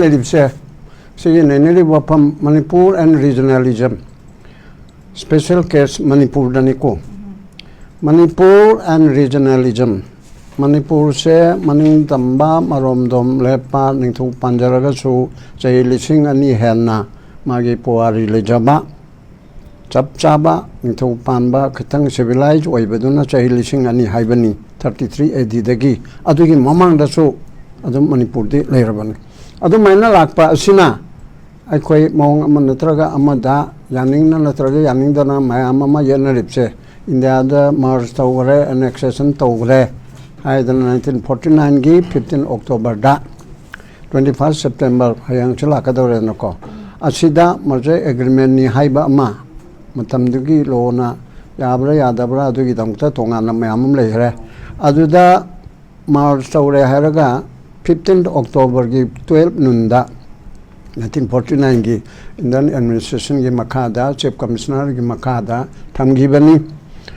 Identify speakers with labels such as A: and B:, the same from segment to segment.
A: Lipse, say in any wapam Manipur and regionalism. Special case Manipur Daniko. Manipur and regionalism. Manipur se Maning Tamba Maromdom Lepa Ningtu Panjaragasu, Jay Lissing Ani Henna, Magi Poari Lejaba. 𝗙𝗢𝗩 ꯅꯤꯡꯊꯧꯄꯥꯟꯕ ꯈꯤꯇꯪ civilise ꯑꯣꯏꯕꯗꯨꯅ ꯆꯍꯤ 2002 33 AD ꯗꯒꯤ ꯑꯗꯨꯒꯤ ꯃꯃꯥꯡꯗꯁꯨ ꯑꯗꯨꯝ ꯃꯅꯤꯄꯨꯔꯗꯤ ꯂꯩꯔꯕꯅꯤ ꯑꯗꯨꯃꯥꯏꯅ ꯂꯥꯛꯄ ꯑꯁꯤꯅ ꯑꯩꯈꯣꯏ ꯃꯑꯣꯡ ꯑꯃ ꯅꯠꯇ꯭ꯔꯒ ꯑꯃꯗ ꯌꯥꯅꯤꯡꯅ ꯅꯠꯇ꯭ꯔꯒ ꯌꯥꯅꯤꯡꯗꯅ ꯃꯌꯥꯝ ꯑꯃ ꯌꯦꯠꯅꯔꯤꯕꯁꯦ ꯏꯟꯗꯤꯌꯥꯗ ꯃꯔꯖ ꯇꯧꯈ꯭ꯔꯦ ꯑꯦꯅꯦꯛꯁꯦꯁꯟ ꯇꯧꯈ꯭ꯔꯦ ꯍꯥꯏꯗꯅ 1949ꯒꯤ 15 ꯑꯣꯛꯇꯣꯕꯔꯗ 21 ꯁꯦꯞꯇꯦꯝꯕꯔ ꯍꯌꯦꯡꯁꯨ ꯂꯥꯛꯀꯗꯧꯔꯦꯅꯀꯣ ꯑꯁꯤꯗ ꯃꯔꯖꯔ ꯑꯦꯒ꯭ꯔꯤꯃꯦꯟꯅꯤ ꯍꯥꯏꯕ ꯑꯃ ꯃꯇꯝꯗꯨꯒꯤ ꯂꯣꯅ ꯌꯥꯕ꯭ꯔꯥ ꯌꯥꯗꯕ꯭ꯔꯥ ꯑꯗꯨꯒꯤꯗꯃꯛꯇ ꯇꯣꯉꯥꯟꯅ ꯃꯌꯥꯝ ꯑꯃ ꯂꯩꯈ꯭ꯔꯦ ꯑꯗꯨꯗ ꯃꯥꯔꯆ ꯇꯧꯔꯦ ꯍꯥꯏꯔꯒ 15 ꯑꯣꯛꯇꯣꯕꯔꯒꯤ 12 ꯅꯨꯟꯗ 1949ꯒꯤ ꯏꯟꯗꯤꯌꯟ ꯑꯦꯗꯃꯤꯅꯤꯁꯇ꯭ꯔꯦꯁꯟꯒꯤ ꯃꯈꯥꯗ ꯆꯤꯐ ꯀꯃꯤꯁꯅꯔꯒꯤ ꯃꯈꯥꯗ ꯊꯝꯈꯤꯕꯅꯤ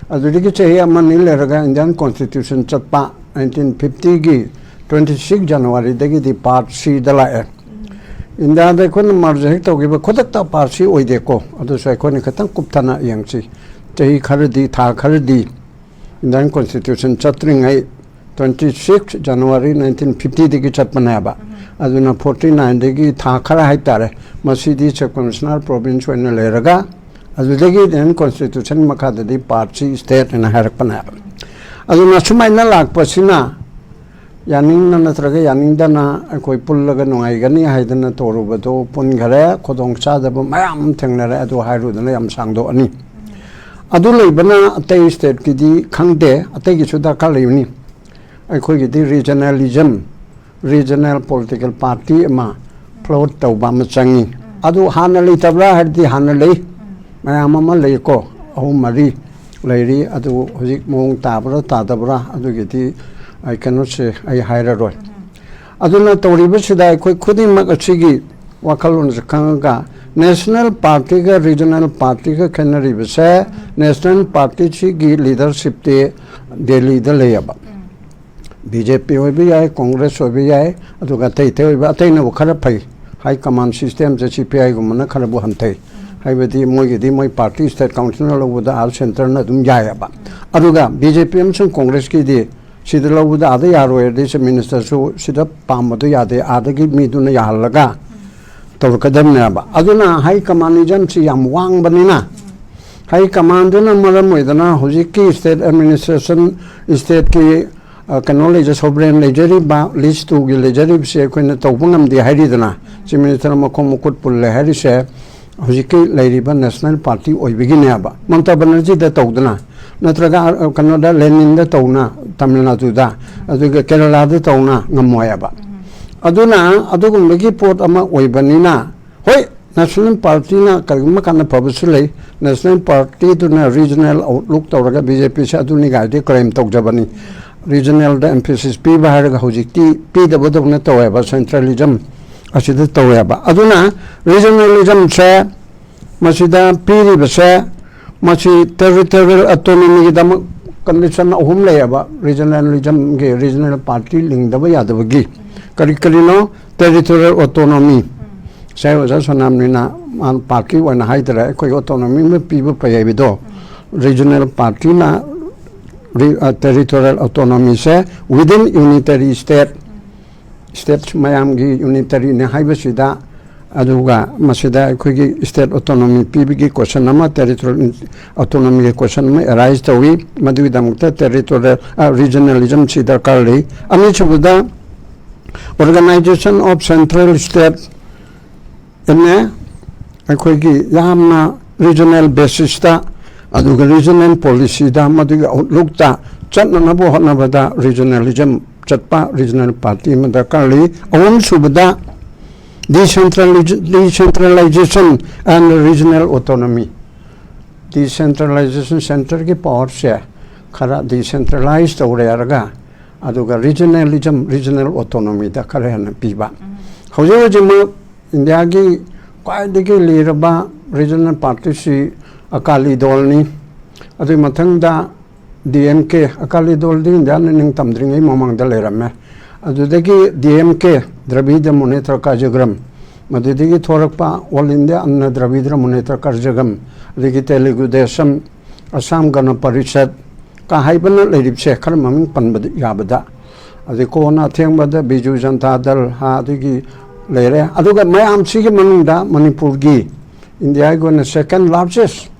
A: ꯑꯗꯨꯗꯒꯤ ꯆꯍꯤ ꯑꯃꯅꯤ ꯂꯩꯔꯒ ꯏꯟꯗꯤꯌꯟ ꯀꯣꯟꯁꯇꯤꯇ꯭ꯌꯨꯁꯟ ꯆꯠꯄ 1950ꯒꯤ 26 ꯖꯅꯋꯥꯔꯤꯗꯒꯤꯗꯤ ꯄꯥꯔꯠ Cꯗ ꯂꯥꯛꯑꯦ ꯏꯟꯗꯤꯌꯥꯗ ꯑꯩꯈꯣꯏꯅ ꯃꯥꯔꯖ ꯍꯦꯛ ꯇꯧꯈꯤꯕ ꯈꯨꯗꯛꯇ ꯄꯥꯔꯠ C ꯑꯣꯏꯗꯦꯀꯣ ꯑꯗꯨꯁꯨ ꯑꯩꯈꯣꯏꯅ ꯈꯤꯇꯪ ꯀꯨꯞꯊꯅ ꯌꯦꯡꯁꯤ ꯆꯍꯤ ꯈꯔꯗꯤ ꯊꯥ ꯈꯔꯗꯤ ꯏꯟꯗꯤꯌꯟ ꯀꯣꯟꯁꯇꯤꯇ꯭ꯌꯨꯁꯟ ꯆꯠꯇ꯭ꯔꯤꯉꯩ 26 ꯖꯅꯋꯥꯔꯤ 1950ꯗꯒꯤ ꯆꯠꯄꯅꯦꯕ ꯑꯗꯨꯅ 49ꯗꯒꯤ ꯊꯥ ꯈꯔ ꯍꯥꯏꯇꯥꯔꯦ ꯃꯁꯤꯗꯤ ꯆꯤꯐ ꯀꯃꯤꯁꯅꯔ ꯄ꯭ꯔꯣꯚꯤꯟꯁ ꯑꯣꯏꯅ ꯂꯩꯔꯒ ꯑꯗꯨꯗꯒꯤ ꯏꯟꯗꯤꯌꯟ ꯀꯣꯟꯁꯇꯤꯇ꯭ꯌꯨꯁꯟ ꯃꯈꯥꯗꯗꯤ ꯄꯥꯔꯠ C ꯁ꯭ꯇꯦꯠ ꯑꯅ ꯍꯥꯏꯔꯛꯄꯅꯦꯕ ꯑꯗꯨꯅ ꯁꯨꯃꯥꯏꯅ ꯂꯥꯛꯄꯁꯤꯅ ꯌꯥꯅꯤꯡꯅ ꯅꯠꯇ꯭ꯔꯒ ꯌꯥꯅꯤꯡꯗꯅ ꯑꯩꯈꯣꯏ ꯄꯨꯜꯂꯒ ꯅꯨꯡꯉꯥꯏꯒꯅꯤ ꯍꯥꯏꯗꯅ ꯇꯧꯔꯨꯕꯗꯣ ꯄꯨꯟꯈꯔꯦ ꯈꯨꯗꯣꯡꯆꯥꯗꯕ ꯃꯌꯥꯝ ꯊꯦꯡꯅꯔꯦ ꯑꯗꯨ ꯍꯥꯏꯔꯨꯗꯅ ꯌꯥꯝ ꯁꯥꯡꯗꯣꯛꯑꯅꯤ ꯑꯗꯨ ꯂꯩꯕꯅ ꯑꯇꯩ ꯁ꯭ꯇꯦꯠꯀꯤꯗꯤ ꯈꯪꯗꯦ ꯑꯇꯩꯒꯤꯁꯨ ꯗꯔꯀꯥꯔ ꯂꯩꯕꯅꯤ ꯑꯩꯈꯣꯏꯒꯤꯗꯤ ꯔꯤꯖꯅꯦꯂꯤꯖꯝ ꯔꯤꯖꯅꯦꯜ ꯄꯣꯂꯤꯇꯤꯀꯦꯜ ꯄꯥꯔꯇꯤ ꯑꯃ ꯐ꯭ꯂꯣꯠ ꯇꯧꯕ ꯑꯃ ꯆꯪꯉꯤ ꯑꯗꯨ ꯍꯥꯟꯅ ꯂꯩꯇꯕ꯭ꯔꯥ ꯍꯥꯏꯔꯗꯤ ꯍꯥꯟꯅ ꯂꯩ ꯃꯌꯥꯝ ꯑꯃ ꯂꯩꯀꯣ 3-4 ꯂꯩꯔꯤ ꯑꯗꯨ ꯍꯧꯖꯤꯛ ꯃꯑꯣꯡ ꯇꯥꯕ꯭ꯔꯥ ꯇꯥꯗꯕ꯭ꯔꯥ ꯑꯗꯨꯒꯤꯗꯤ ꯑꯩ ꯀꯩꯅꯣꯁꯦ ꯑꯩ ꯍꯥꯏꯔꯔꯣꯏ ꯑꯗꯨꯅ ꯇꯧꯔꯤꯕꯁꯤꯗ ꯑꯩꯈꯣꯏ ꯈꯨꯗꯤꯡꯃꯛ ꯑꯁꯤꯒꯤ ꯋꯥꯈꯜꯂꯣꯟꯁꯦ ꯈꯪꯉꯒ ꯅꯦꯁꯅꯦꯜ ꯄꯥꯔꯇꯤꯒ ꯔꯤꯖꯅꯦꯜ ꯄꯥꯔꯇꯤꯒ ꯈꯦꯠꯅꯔꯤꯕꯁꯦ ꯅꯦꯁꯅꯦꯜ ꯄꯥꯔꯇꯤꯁꯤꯒꯤ ꯂꯤꯗꯔꯁꯤꯞꯇꯤ ꯗꯦꯜꯂꯤꯗ ꯂꯩꯌꯦꯕ BJP ꯑꯣꯏꯕ ꯌꯥꯏ ꯀꯣꯡꯒ꯭ꯔꯦꯁ ꯑꯣꯏꯕ ꯌꯥꯏ ꯑꯗꯨꯒ ꯑꯇꯩ ꯑꯣꯏꯕ ꯑꯇꯩꯅꯕꯨ ꯈꯔ ꯐꯩ ꯍꯥꯏ ꯀꯃꯥꯟ ꯁꯤꯁꯇꯦꯝꯁꯦ CPI-ꯒꯨꯝꯕꯅ ꯈꯔꯕꯨ ꯍꯟꯊꯩ ꯍꯥꯏꯕꯗꯤ ꯃꯣꯏꯒꯤꯗꯤ ꯃꯣꯏ ꯄꯥꯔꯇꯤ ꯁ꯭ꯇꯦꯠ ꯀꯥꯎꯟꯁꯤꯜꯅ ꯂꯧꯕꯗ ꯑꯥ ꯁꯦꯟꯇꯔꯅ ꯑꯗꯨꯝ ꯌꯥꯏꯑꯕ ꯑꯗꯨꯒ BJP ꯑꯃꯁꯨꯡ ꯀꯣꯡꯒ꯭ꯔꯦꯁꯀꯤꯗꯤ ꯁꯤꯗ ꯂꯧꯕꯗ ꯑꯥꯗ ꯌꯥꯔꯣꯏꯔꯗꯤ ꯆꯤꯐ ꯃꯤꯅꯤꯁꯇꯔꯁꯨ ꯁꯤꯗ ꯄꯥꯝꯕꯗꯣ ꯌꯥꯗꯦ ꯑꯥꯗꯒꯤ ꯃꯤꯗꯨꯅ ꯌꯥꯍꯜꯂꯒ ꯇꯧꯔꯛꯀꯗꯕꯅꯦꯕ ꯑꯗꯨꯅ ꯍꯥꯏ ꯀꯃꯥꯟꯅꯤꯖꯝꯁꯤ ꯌꯥꯝ ꯋꯥꯡꯕꯅꯤꯅ ꯍꯥꯏ ꯀꯃꯥꯟꯗꯨꯅ ꯃꯔꯝ ꯑꯣꯏꯗꯅ ꯍꯧꯖꯤꯛꯀꯤ ꯁ꯭ꯇꯦꯠ ꯑꯦꯗꯃꯤꯅꯤꯁꯇ꯭ꯔꯦꯁꯟ ꯁ꯭ꯇꯦꯠꯀꯤ ꯀꯩꯅꯣ ꯁꯣꯚꯔꯦꯟ ꯂꯩꯖꯔꯤꯕ ꯂꯤꯁ 2ꯒꯤ ꯂꯩꯖꯔꯤꯕꯁꯦ ꯑꯩꯈꯣꯏꯅ ꯇꯧꯕ ꯉꯝꯗꯦ ꯍꯥꯏꯔꯤꯗꯅ ꯆꯤꯐ ꯃꯤꯅꯤꯁꯇꯔ ꯃꯈꯣꯡ ꯃꯈꯨꯠ ꯄꯨꯜꯂꯦ ꯍꯥꯏꯔꯤꯁꯦ ꯍꯧꯖꯤꯛꯀꯤ ꯂꯩꯔꯤꯕ ꯅꯦꯁꯅꯦꯜ ꯄꯥꯔꯇꯤ ꯑꯣꯏꯕꯒꯤꯅꯦꯕ ꯃꯃꯇꯥ ꯕꯦꯅꯔꯖꯤꯗ ꯇꯧꯗꯅ ꯅꯠꯇ꯭ꯔꯒ ꯀꯩꯅꯣꯗ ꯂꯦꯅꯤꯟꯗ ꯇꯧꯅ ꯇꯥꯃꯤꯜ ꯅꯥꯗꯨꯗ ꯑꯗꯨꯒ ꯀꯦꯔꯂꯥꯗ ꯇꯧꯅ ꯉꯝꯃꯣꯏꯑꯕ ꯑꯗꯨꯅ ꯑꯗꯨꯒꯨꯝꯕꯒꯤ ꯄꯣꯠ ꯑꯃ ꯑꯣꯏꯕꯅꯤꯅ ꯍꯣꯏ ꯅꯦꯁꯅꯦꯜ ꯄꯥꯔꯇꯤꯅ ꯀꯔꯤꯒꯨꯝꯕ ꯀꯥꯟꯗ ꯐꯕꯁꯨ ꯂꯩ ꯅꯦꯁꯅꯦꯜ ꯄꯥꯔꯇꯤꯗꯨꯅ ꯔꯤꯖꯅꯦꯜ ꯑꯥꯎꯠꯂꯨꯛ ꯇꯧꯔꯒ BJPꯁꯦ ꯑꯗꯨꯅꯤ ꯒꯥꯏꯗꯤ ꯀ꯭ꯂꯦꯝ ꯇꯧꯖꯕꯅꯤ ꯔꯤꯖꯅꯦꯜꯗ ꯑꯦꯝꯐꯦꯁꯤꯁ ꯄꯤꯕ ꯍꯥꯏꯔꯒ ꯍꯧꯖꯤꯛꯇꯤ ꯄꯤꯗꯕꯗꯧꯅ ꯇꯧꯋꯦꯕ ꯁꯦꯟꯇ꯭ꯔꯦꯂꯤꯖꯝ ꯑꯁꯤꯗ ꯇꯧꯋꯦꯕ ꯑꯗꯨꯅ ꯔꯤꯖꯅꯦꯂꯤꯖꯝꯁꯦ ꯃꯁꯤꯗ ꯄꯤꯔꯤꯕꯁꯦ ꯃꯁꯤ ꯇꯦꯔꯤꯇꯣꯔꯤꯌꯦꯜ ꯑꯣꯇꯣꯅꯣꯃꯤꯒꯤꯗꯃꯛ ꯀꯟꯗꯤꯁꯟ 3 ꯂꯩꯌꯦꯕ ꯔꯤꯖꯅꯦꯂꯤꯖꯝꯒꯤ ꯔꯤꯖꯅꯦꯜ ꯄꯥꯔꯇꯤ ꯂꯤꯡꯗꯕ ꯌꯥꯗꯕꯒꯤ ꯀꯔꯤꯅꯣ ꯇꯦꯔꯤꯇꯣꯔꯤꯌꯦꯜ ꯑꯣꯇꯣꯅꯣꯃꯤ ꯉꯁꯥꯏ ꯑꯣꯖꯥ ꯁꯣꯅꯥꯝꯅꯤꯅ ꯄꯥꯔꯇꯤ ꯑꯣꯏꯅ ꯍꯥꯏꯗꯔꯦ ꯑꯩꯈꯣꯏꯒꯤ ꯑꯣꯇꯣꯅꯣꯃꯤ ꯑꯃ ꯄꯤꯕ ꯐꯩ ꯍꯥꯏꯕꯗꯣ ꯔꯤꯖꯅꯦꯜ ꯄꯥꯔꯇꯤꯅ ꯇꯦꯔꯤꯇꯣꯔꯤꯌꯦꯜ ꯑꯣꯇꯣꯅꯣꯃꯤꯁꯦ ꯋꯤꯗꯤꯟ ꯌꯨꯅꯤꯇꯔꯤ ꯁ꯭ꯇꯦꯠ ꯃꯌꯥꯝꯒꯤ ꯌꯨꯅꯤꯇꯔꯤꯅꯦ ꯍꯥꯏꯕꯁꯤꯗ ꯑꯗꯨꯒ ꯃꯁꯤꯗ ꯑꯩꯈꯣꯏꯒꯤ ꯁ꯭ꯇꯦꯠ ꯑꯣꯇꯣꯅꯣꯃꯤ ꯄꯤꯕꯒꯤ ꯀꯣꯏꯁꯟ ꯑꯃ ꯇꯦꯔꯤꯇꯣꯔꯤꯌꯦꯜ ꯑꯣꯇꯣꯅꯣꯃꯤꯒꯤ ꯀꯣꯏꯁꯟ ꯑꯃ ꯑꯦꯔꯥꯏꯖ ꯇꯧꯏ ꯃꯗꯨꯒꯤꯗꯃꯛꯇ ꯇꯦꯔꯤꯇꯣꯔꯤꯌꯦꯜ ꯔꯤꯖꯅꯦꯂꯤꯖꯝꯁꯤ ꯗꯔꯀꯥꯔ ꯂꯩ ꯑꯅꯤꯁꯨꯕꯗ ꯑꯣꯔꯒꯅꯥꯏꯖꯦꯁꯟ ꯑꯣꯐ ꯁꯦꯟꯇ꯭ꯔꯦꯜ ꯁ꯭ꯇꯦꯠ ꯑꯩꯈꯣꯏꯒꯤ ꯌꯥꯝꯅ ꯔꯤꯖꯅꯦꯜ ꯕꯦꯁꯤꯁꯇ ꯑꯗꯨꯒ ꯔꯤꯖꯅꯦꯜ ꯄꯣꯂꯤꯁꯤꯗ ꯃꯗꯨꯒꯤ ꯑꯥꯎꯠꯂꯨꯛꯇ ꯆꯠꯅꯅꯕ ꯍꯣꯠꯅꯕꯗ ꯔꯤꯖꯅꯦꯂꯤꯖꯝ ꯆꯠꯄ ꯔꯤꯖꯅꯦꯜ ꯄꯥꯔꯇꯤ ꯑꯃ ꯗꯔꯀꯥꯔ ꯂꯩ ꯑꯍꯨꯝꯁꯨꯕꯗ decentralization and regional autonomy decentralization ꯁꯦꯟꯇꯔꯒꯤ ꯄꯥꯋꯔꯁꯦ ꯈꯔ decentralize ꯇꯧꯔꯦ ꯍꯥꯏꯔꯒ ꯑꯗꯨꯒ regionalism regional autonomyꯗ ꯈꯔ ꯍꯦꯟꯅ ꯄꯤꯕ ꯍꯧꯖꯤꯛꯃꯛ ꯏꯟꯗꯤꯌꯥꯒꯤ ꯈ꯭ꯋꯥꯏꯗꯒꯤ ꯂꯤꯔꯕ regional ꯄꯥꯔꯇꯤꯁꯤ ꯑꯀꯥꯂꯤ ꯗꯣꯜꯅꯤ ꯑꯗꯨꯒꯤ ꯃꯊꯪꯗ DMK ꯑꯀꯥꯂꯤ ꯗꯣꯜꯗꯤ ꯏꯟꯗꯤꯌꯥꯅ ꯅꯤꯡꯇꯝꯗ꯭ꯔꯤꯉꯩ ꯃꯃꯥꯡꯗ ꯂꯩꯔꯝꯃꯦ adudagi DMK Dravida Munnetra Karjagram madudagi thorakpa All India Anna Dravida Munnetra Karjagam adagi Telugu Desam Assam Gana Parishad ka haibana leiripse khar maming panbad yabada adi kona thengbada Biju Janata Dal ha adagi leire aduga mayam sigi manungda Manipur gi India go second largest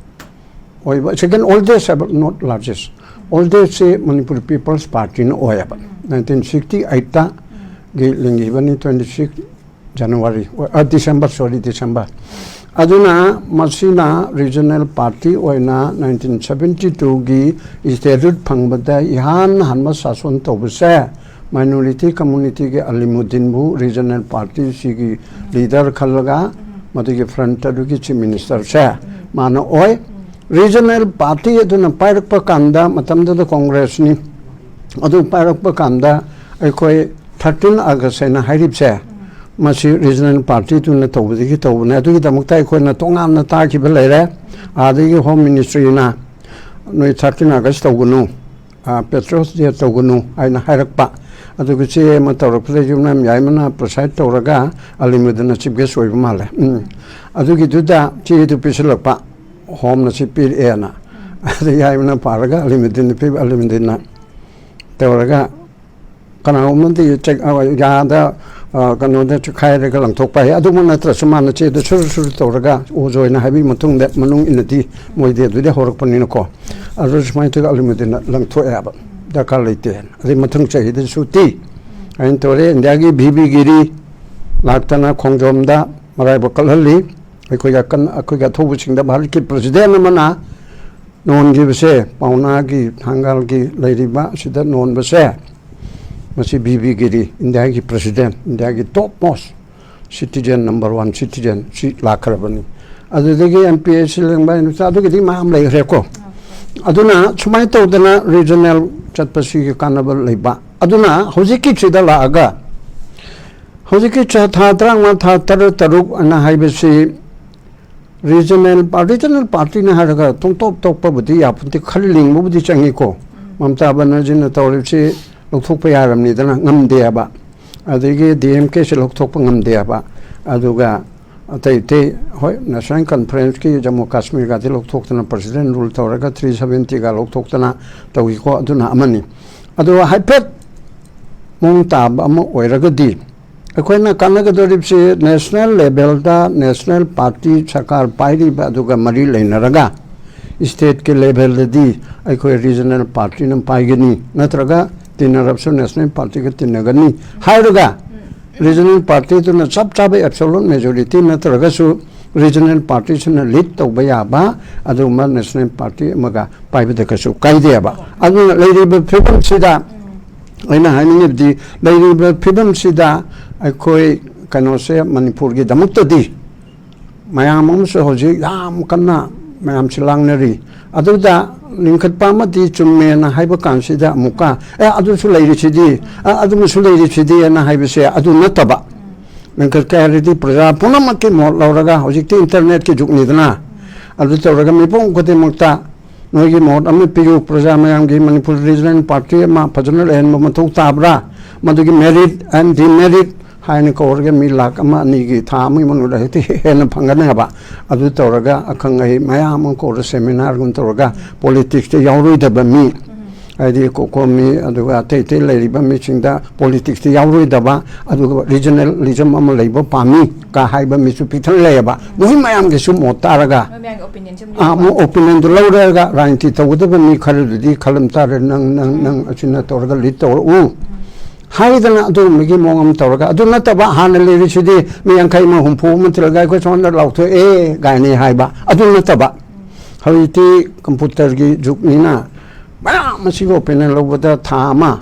A: second oldest not largest oldest say Manipur People's Party no oyaba 1968 ta gi lingi bani 26 January December aduna masina regional party oina 1972 gi statehood phangbada ihan hanma sason tobse minority community ge Alimuddin bu regional party sigi leader khalaga madigi front gi chief minister se mana oi regional party aduna pairakpa kanda matamda congress ni adu pairakpa kanda aikoi 13 August na hairipse masi regional party tuna tawdigi tawna adu damukta aikoi na tongamna ta ki belere adigi home ministry na noi 13 August tawgunu petros dia tawgunu aina hairakpa adu che ma tawrak prejumna yaimana preside tawraga Alimudana chief guest oiba male adu gi duda chi du pisalapa home na si pir ena adu yaimana paraga Alimudin pe Alimudina tawraga kana umandi check yada kano da chukai re galang thokpa he adu mana tra samana che de sur sur tawraga ojoi na habi matung de manung inati moi de de horak panina ko adu smai te Alimudina lang tho ya ba da kal leite adi matung che de suti ain tore indiagi bhibi giri laktana khongjomda marai bakal halli aikoya kan akoya thobu singda bharat ki president mana non gi bse pauna gi thangal gi leiriba sida non bse masi bhibi giri India ki president India ki top most citizen number 1 citizen si lakrabani adudagi MPS lengba adu gi ma am lai reko aduna chumai tawdana regional chatpasi ki kanabal leiba aduna hojiki chida laaga hojiki cha tha trang ma tha taruk ana haibasi regional party na haraga tung top pa budi yapunti khaliling budi changi ko Mamta Banerjee na tawripsi lokthok pa yaramni dana ngamde aba adigi DMK se lokthok pa ngamde aba aduga atai hoi national conference ki Jammu Kashmir ga lokthok tana president rule tawraga 370 ga lokthok tana tawi ko aduna amani adu haipet mong tab ama oiraga di akoina kanaga doripsi national level da national party sakar pairi ba aduga mari leinaraga state ke level di akoi regional party nam paigani natraga tinarapso national party ke tinagani hairuga regional party to na sab absolute majority natraga su regional party na lead to bayaba aduma national party maga paibada kasu kaide ba adu leiriba phibam sida aina haning di leiriba phibam sida akoi kanose Manipur gi damukta di mayam amso hoji yam kanna mayam chilangnari aduda lingkhat pamati chumme na haiba kansida muka adu su leiri chidi adu su leiri chidi na haibase adu nataba lingkhat karidi praja punamaki mo lauraga hojikti internet ki jugni dana adu tawraga mipong kote mukta noigi mod ami pigu praja mayam gi Manipur regional party ma pajonal en mathau tabra madugi merit and demerit haine ko orga mi lak ama ni gi tha mi manu da heti hen phangana ba adu tawraga akhangai mayam ko seminar gun tawraga politics te yauroi da ba mi adi ko mi adu te leiri ba mi chingda politics te yauroi da ba adu regionalism am leiba pami ka haiba mi su pithan le ba moi mayam ge su motaraga mo opinion du lauraga ranti tawda ba mi khaludi khalam tar nang achina tawraga lit tawr u haidana adu migi mongam tawraga adu nataba hanali richidi mi yankai ma humpu mutraga ko chonda lautho gaini haiba adu nataba hawiti computer gi juknina bana masigo opinion lobada thama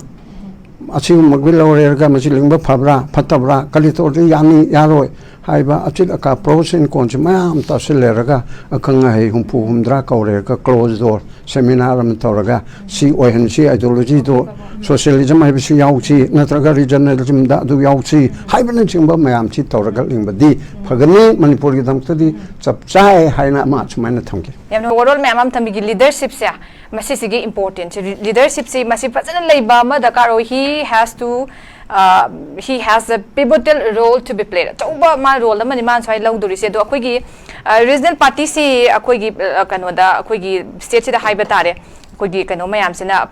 A: asigu magbil lawrega masilingba phabra phatabra kalitor yani yaroi haiba achil aka pros and cons mayam tasileraga akanga hai humpu humdra kaurega close door seminar am tawraga si ohen si ideology do socialism hai bisi yauchi natraga regionalism da du yauchi haibana chingba mayam chi tawraga lingbadi phagani Manipur gi damtadi chapchai haina ma chmaina thamki
B: yamna overall mayam thamgi leadership se masisigi important leadership se masi fazana leiba ma dakar he has to he has a pivotal role to be played. Chauba ma role amani man swai lauduri se do akoigi regional party si akoigi kanoda akoigi state si da haiba tare akoigi kano mayam sina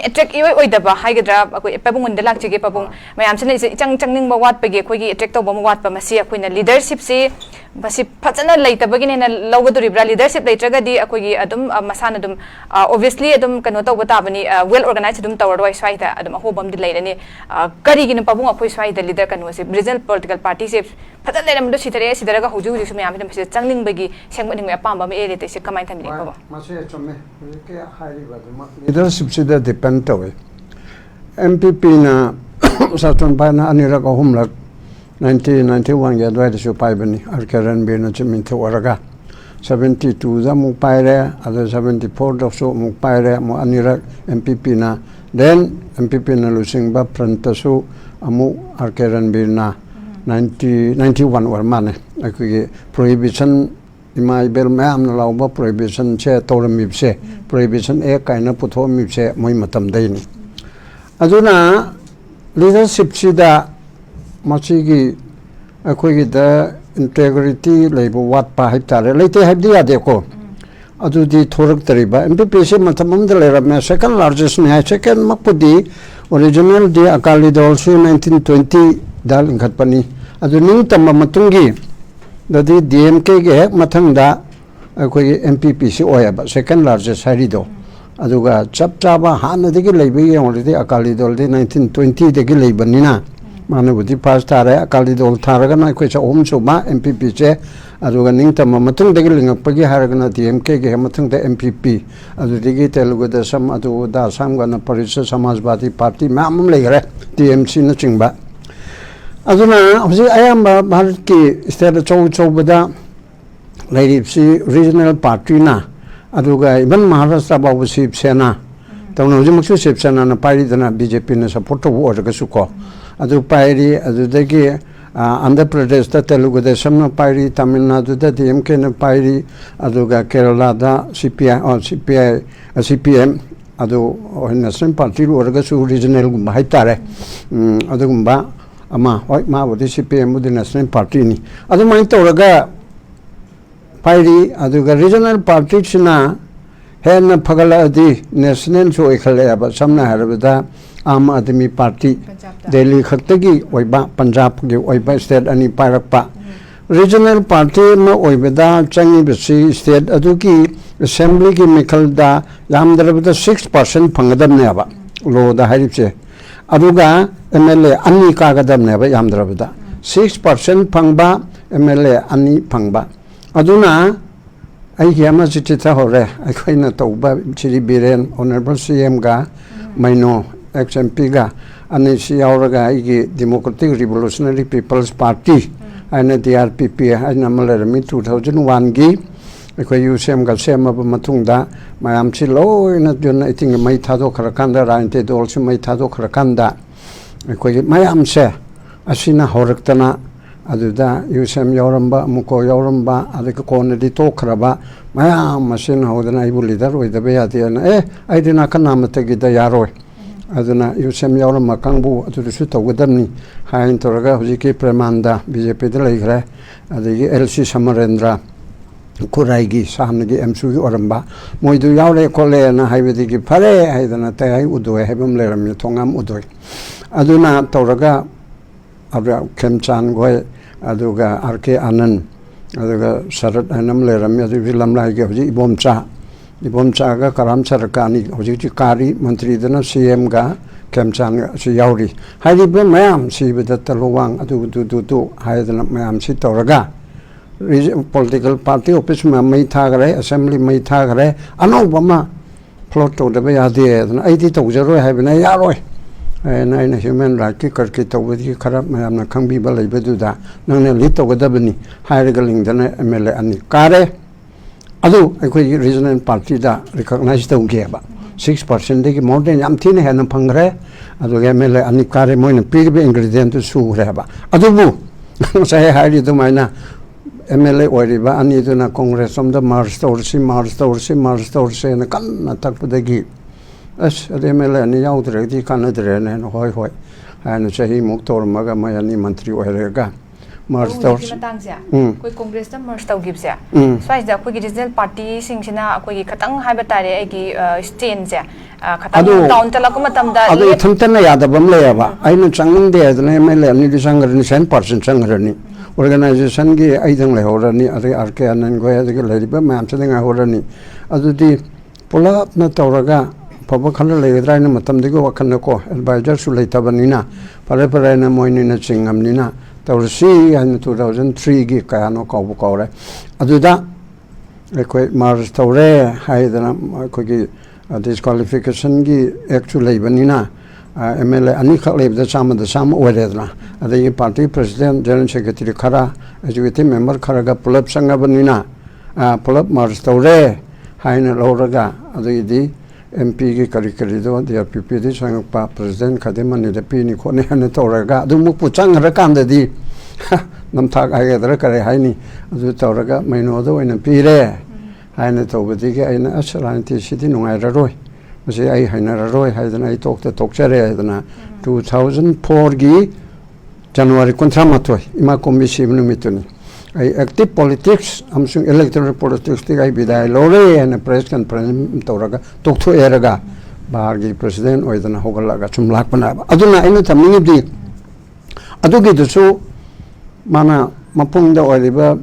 B: attract oi daba haigadra akoi pabung unda lakchige pabung mayam sina chang ba wat pege akoigi attract to ba wat pa masi akoina leadership si basi phajana leitaba gine na lawgaduri bra leadership leitraga di akoigi adum masana dum obviously adum kano to bata bani well organized adum tawroi swaita adum hobam di leirani kari gine pabung akoi swaita leader kano se regional political party se phajana leiram do sitare sidaraga huju su mayam dum se changling bagi sengmaning me apamba me ere te se kamai thamni baba
A: mase chome ke hairi baduma leadership se da depend tawe MPP na Saturn bana anirak ahumlak 1991 ya dwai da su pai bani arkaran be na chimin to waraga 72 da mu pai re ada 74 da su mu pai re mu anirak MPP na then MPP na lusing ba pranta su amu arkaran be na 91 war mane akui prohibition imai bel mam na law ba prohibition che toram se prohibition e kaina putho mi se moi matam dai ni aduna leadership sida masigi akoigi da integrity labor wat pa haitare leite habdi ade ko adu di thorak tariba MPP se matamam de lera me second largest ne second makpudi original di akali dol su 1920 dal ingat pani adu ning tamma matungi dadi DMK ge hek mathang da akoigi MPP se oyaba second largest harido aduga chap chaba han de gi leibi already akali dol di 1920 de gi leibanina mane budi pass tare akali dol tharaga na ko cha om chuma MPP che aduga ning tamma matung de gi lingak pagi haragana DMK ge matung de MPP adu digi telugu da sam adu da sam gana parisa samajwadi party mamam legre TMC na chingba aduna hoji ayamba bharat ki state chowbada lairipsi regional party na aduga iban maharashtra babu sip sena tawna hoji maksu sip sena na pairi dana BJP na support to orga suko adu pairi adu dagi Andhra Pradesh da Telugu Desam na pairi Tamil Nadu da DMK na pairi aduga Kerala da CPM adu national party orga su regional gumba haitare adu gumba ama oi ma bodi CPM bodi national party ni adu main toraga pairi aduga regional party china hen phagala adi national so ekhale aba samna harabada Aam Aadmi Party Delhi khaktagi oiba Punjab gi oiba state ani parakpa regional party ma oibada changi bisi state aduki assembly gi mikhal da yamdarabada 6% phangadam ne aba lo da haripse aduga MLA ani kagadam ne aba yamdarabada 6% phangba MLA ani phangba aduna ai yama chitita hore akoina tauba chiri biren honorable CM ga maino XMP ga ani si auraga igi Democratic Revolutionary People's Party ana DRPP ana malarami 2001 gi akoi USM ga sema ba matungda mayam chi loina jonna iting mai thado kharakanda rainte dol si mai thado kharakanda akoi mayam se asina horaktana aduda USM yoramba muko yoramba adika konedi to khraba mayam masin hodana ibu leader oidabe yadena aidina kana matagi da yaroi aduna USM yoramba kangbu adu su tawgadamni hain toraga hojiki Pramanda BJP da leigre adigi LC Samarendra Kuraigi Sahamnagi MSU gi oramba moidu yawle kolle na haibedigi phare haidana tai udoe hebam leram thongam udoe aduna toraga abra Khemchan goy aduga RK Anand aduga Sarat anam leram adu vilam lai ge hoji ibomcha ga karam sarakani hoji kari mantri dana CM ga Khemchan si yawri haidi be mayam si bedat lowang adu du haidana mayam si toraga political party office mai thagare assembly mai thagare anobama plot to de yade aidi to jaro haibna yaroi na human right ki karki to wadi kharab mayam na khangbi ba leibedu da nang ne lit to gadabni hairegaling dana MLA ani kare adu akoi regional party da recognize to geba 6% de more than am thine han phangre adu MLA ani kare moina pigbe ingredient su reba adu bu sai hairi to maina MLA oiriba ani duna congress om da mars torsi na kan na takpudagi ꯑꯁ ꯑꯗꯩ MLA ꯑꯅꯤ ꯌꯥꯎꯗ꯭ꯔꯒꯗꯤ ꯀꯥꯟꯅꯗ꯭ꯔꯦꯅ ꯍꯣꯏ ꯍꯣꯏ ꯍꯥꯏꯅ ꯆꯍꯤꯃꯨꯛ ꯇꯧꯔꯝꯃꯒ ꯃꯣꯏ ꯑꯅꯤ ꯃꯟꯇ꯭ꯔꯤ ꯑꯣꯏꯔꯒ ꯃꯔꯖ ꯇꯧꯔ
B: ꯃꯇꯥꯡꯁꯦ ꯑꯩꯈꯣꯏ ꯀꯣꯡꯒ꯭ꯔꯦꯁꯇ ꯃꯔꯖ ꯇꯧꯈꯤꯕꯁꯦ ꯁ꯭ꯋꯥꯏꯁꯤꯗ ꯑꯩꯈꯣꯏꯒꯤ ꯔꯤꯖꯅꯦꯜ ꯄꯥꯔꯇꯤꯁꯤꯡꯁꯤꯅ ꯑꯩꯈꯣꯏꯒꯤ ꯈꯇꯪ ꯍꯥꯏꯕ ꯇꯥꯔꯦ ꯑꯩꯒꯤ ꯁ꯭ꯇꯦꯟꯁꯦ ꯈꯇꯪ ꯗꯥꯎꯟ ꯆꯠꯂꯛꯄ ꯃꯇꯝꯗ
A: ꯑꯗꯨ ꯏꯊꯟꯇꯅ ꯌꯥꯗꯕ ꯑꯃ ꯂꯩꯌꯦꯕ ꯑꯩꯅ ꯆꯪꯅꯤꯡꯗꯦ ꯍꯥꯏꯗꯅ MLA ꯑꯅꯤꯗꯤ ꯆꯪꯈ꯭ꯔꯅꯤ 7% ꯆꯪꯈ꯭ꯔꯅꯤ ꯑꯣꯔꯒꯅꯥꯏꯖꯦꯁꯟꯒꯤ ꯑꯩꯗꯪ ꯂꯩꯍꯧꯔꯅꯤ ꯑꯗꯩ RK ꯑꯅꯟꯈꯣꯏ ꯑꯗꯒꯤ ꯂꯩꯔꯤꯕ ꯃꯌꯥꯝꯁꯤꯗ ꯉꯥꯏꯍꯧꯔꯅꯤ ꯑꯗꯨꯗꯤ ꯄꯨꯂꯞꯅ ꯇꯧꯔꯒ ꯑꯐꯕ ꯈꯜꯂ ꯂꯩꯒꯗ꯭ꯔꯥ ꯍꯥꯏꯅ ꯃꯇꯝꯗꯨꯒꯤ ꯋꯥꯈꯜꯗꯀꯣ ꯑꯦꯗꯚꯥꯏꯖꯔꯁꯨ ꯂꯩꯇꯕꯅꯤꯅ ꯐꯔꯦ ꯐꯔꯦꯅ ꯃꯣꯏꯅꯤꯅ ꯆꯤꯡꯉꯝꯅꯤꯅ ꯇꯧꯔꯁꯤ ꯍꯥꯏꯅ 2003ꯒꯤ ꯀꯌꯥꯅꯣ ꯀꯥꯎꯕ ꯀꯥꯎꯔꯦ ꯑꯗꯨꯗ ꯑꯩꯈꯣꯏ ꯃꯥꯔꯖ ꯇꯧꯔꯦ ꯍꯥꯏꯗꯅ ꯑꯩꯈꯣꯏꯒꯤ ꯗꯤꯁꯀ꯭ꯋꯥꯂꯤꯐꯤꯀꯦꯁꯟꯒꯤ ꯑꯦꯛꯁꯨ ꯂꯩꯕꯅꯤꯅ MLA ꯑꯅꯤꯈꯛ ꯂꯩꯕꯗ 100% ꯑꯣꯏꯔꯦꯗꯅ ꯑꯗꯒꯤ ꯄꯥꯔꯇꯤ ꯄ꯭ꯔꯁꯤꯗꯦꯟ ꯖꯦꯅꯔꯦꯜ ꯁꯦꯀ꯭ꯔꯦꯇꯔꯤ ꯈꯔ ꯑꯦꯛꯖꯤꯀ꯭ꯌꯨꯇꯤꯚ ꯃꯦꯝꯕꯔ ꯈꯔꯒ ꯄꯨꯂꯞ ꯆꯪꯉꯕꯅꯤꯅ ꯄꯨꯂꯞ ꯃꯥꯔꯖ ꯇꯧꯔꯦ ꯍꯥꯏꯅ ꯂꯧꯔꯒ ꯑꯗꯒꯤꯗꯤ MPꯒꯤ ꯀꯔꯤ ꯀꯔꯤꯗꯣ DRPPꯗꯤ ꯆꯪꯉꯛꯄ ꯄ꯭ꯔꯁꯤꯗꯦꯟ ꯈꯥꯗꯦꯃꯅꯤꯗ ꯄꯤꯅꯤ ꯈꯣꯠꯅꯤ ꯍꯥꯏꯅ ꯇꯧꯔꯒ ꯑꯗꯨꯃꯨꯛꯄꯨ ꯆꯪꯈ꯭ꯔꯀꯥꯟꯗꯗꯤ ꯅꯝꯊꯥꯛ ꯍꯥꯏꯒꯗ꯭ꯔꯥ ꯀꯔꯤ ꯍꯥꯏꯅꯤ ꯑꯗꯨ ꯇꯧꯔꯒ ꯃꯩꯅꯣꯗ ꯑꯣꯏꯅ ꯄꯤꯔꯦ ꯍꯥꯏꯅ ꯇꯧꯕꯗꯒꯤ ꯑꯩꯅ ꯑꯁ ꯔꯥꯖꯅꯤꯇꯤꯁꯤꯗꯤ ꯅꯨꯡꯉꯥꯏꯔꯔꯣꯏ ꯃꯁꯤ ꯑꯩ ꯍꯩꯅꯔꯔꯣꯏ ꯍꯥꯏꯗꯅ ꯑꯩ ꯇꯣꯛꯆꯔꯦ ꯍꯥꯏꯗꯅ 2004ꯒꯤ ꯖꯅꯋꯥꯔꯤ 31 ꯏꯃꯥ ꯀꯨꯝꯕꯤ ꯁꯤꯕ ꯅꯨꯃꯤꯠꯇꯨꯅꯤ ꯑꯩ ꯑꯦꯛꯇꯤꯚ ꯄꯣꯂꯤꯇꯤꯛꯁ ꯑꯃꯁꯨꯡ ꯏꯂꯦꯛꯇꯣꯔꯦꯜ ꯄꯣꯂꯤꯇꯤꯛꯁꯇꯒꯤ ꯑꯩ ꯕꯤꯗꯥꯏ ꯂꯧꯔꯦ ꯍꯥꯏꯅ ꯄ꯭ꯔꯦꯁ ꯀꯟꯐꯔꯦꯟꯁ ꯇꯧꯔꯒ ꯇꯣꯛꯊꯣꯛꯑꯦꯔꯒ ꯕꯥꯔꯒꯤ ꯄ꯭ꯔꯁꯤꯗꯦꯟ ꯑꯣꯏꯗꯅ ꯍꯧꯒꯠꯂꯒ ꯁꯨꯝ ꯂꯥꯛꯄꯅꯦꯕ ꯑꯗꯨꯅ ꯑꯩꯅ ꯊꯝꯅꯤꯡꯉꯤꯕꯗꯤ ꯑꯗꯨꯒꯤꯗꯨꯁꯨ ꯃꯥꯅ ꯃꯄꯨꯡꯗ ꯑꯣꯏꯔꯤꯕ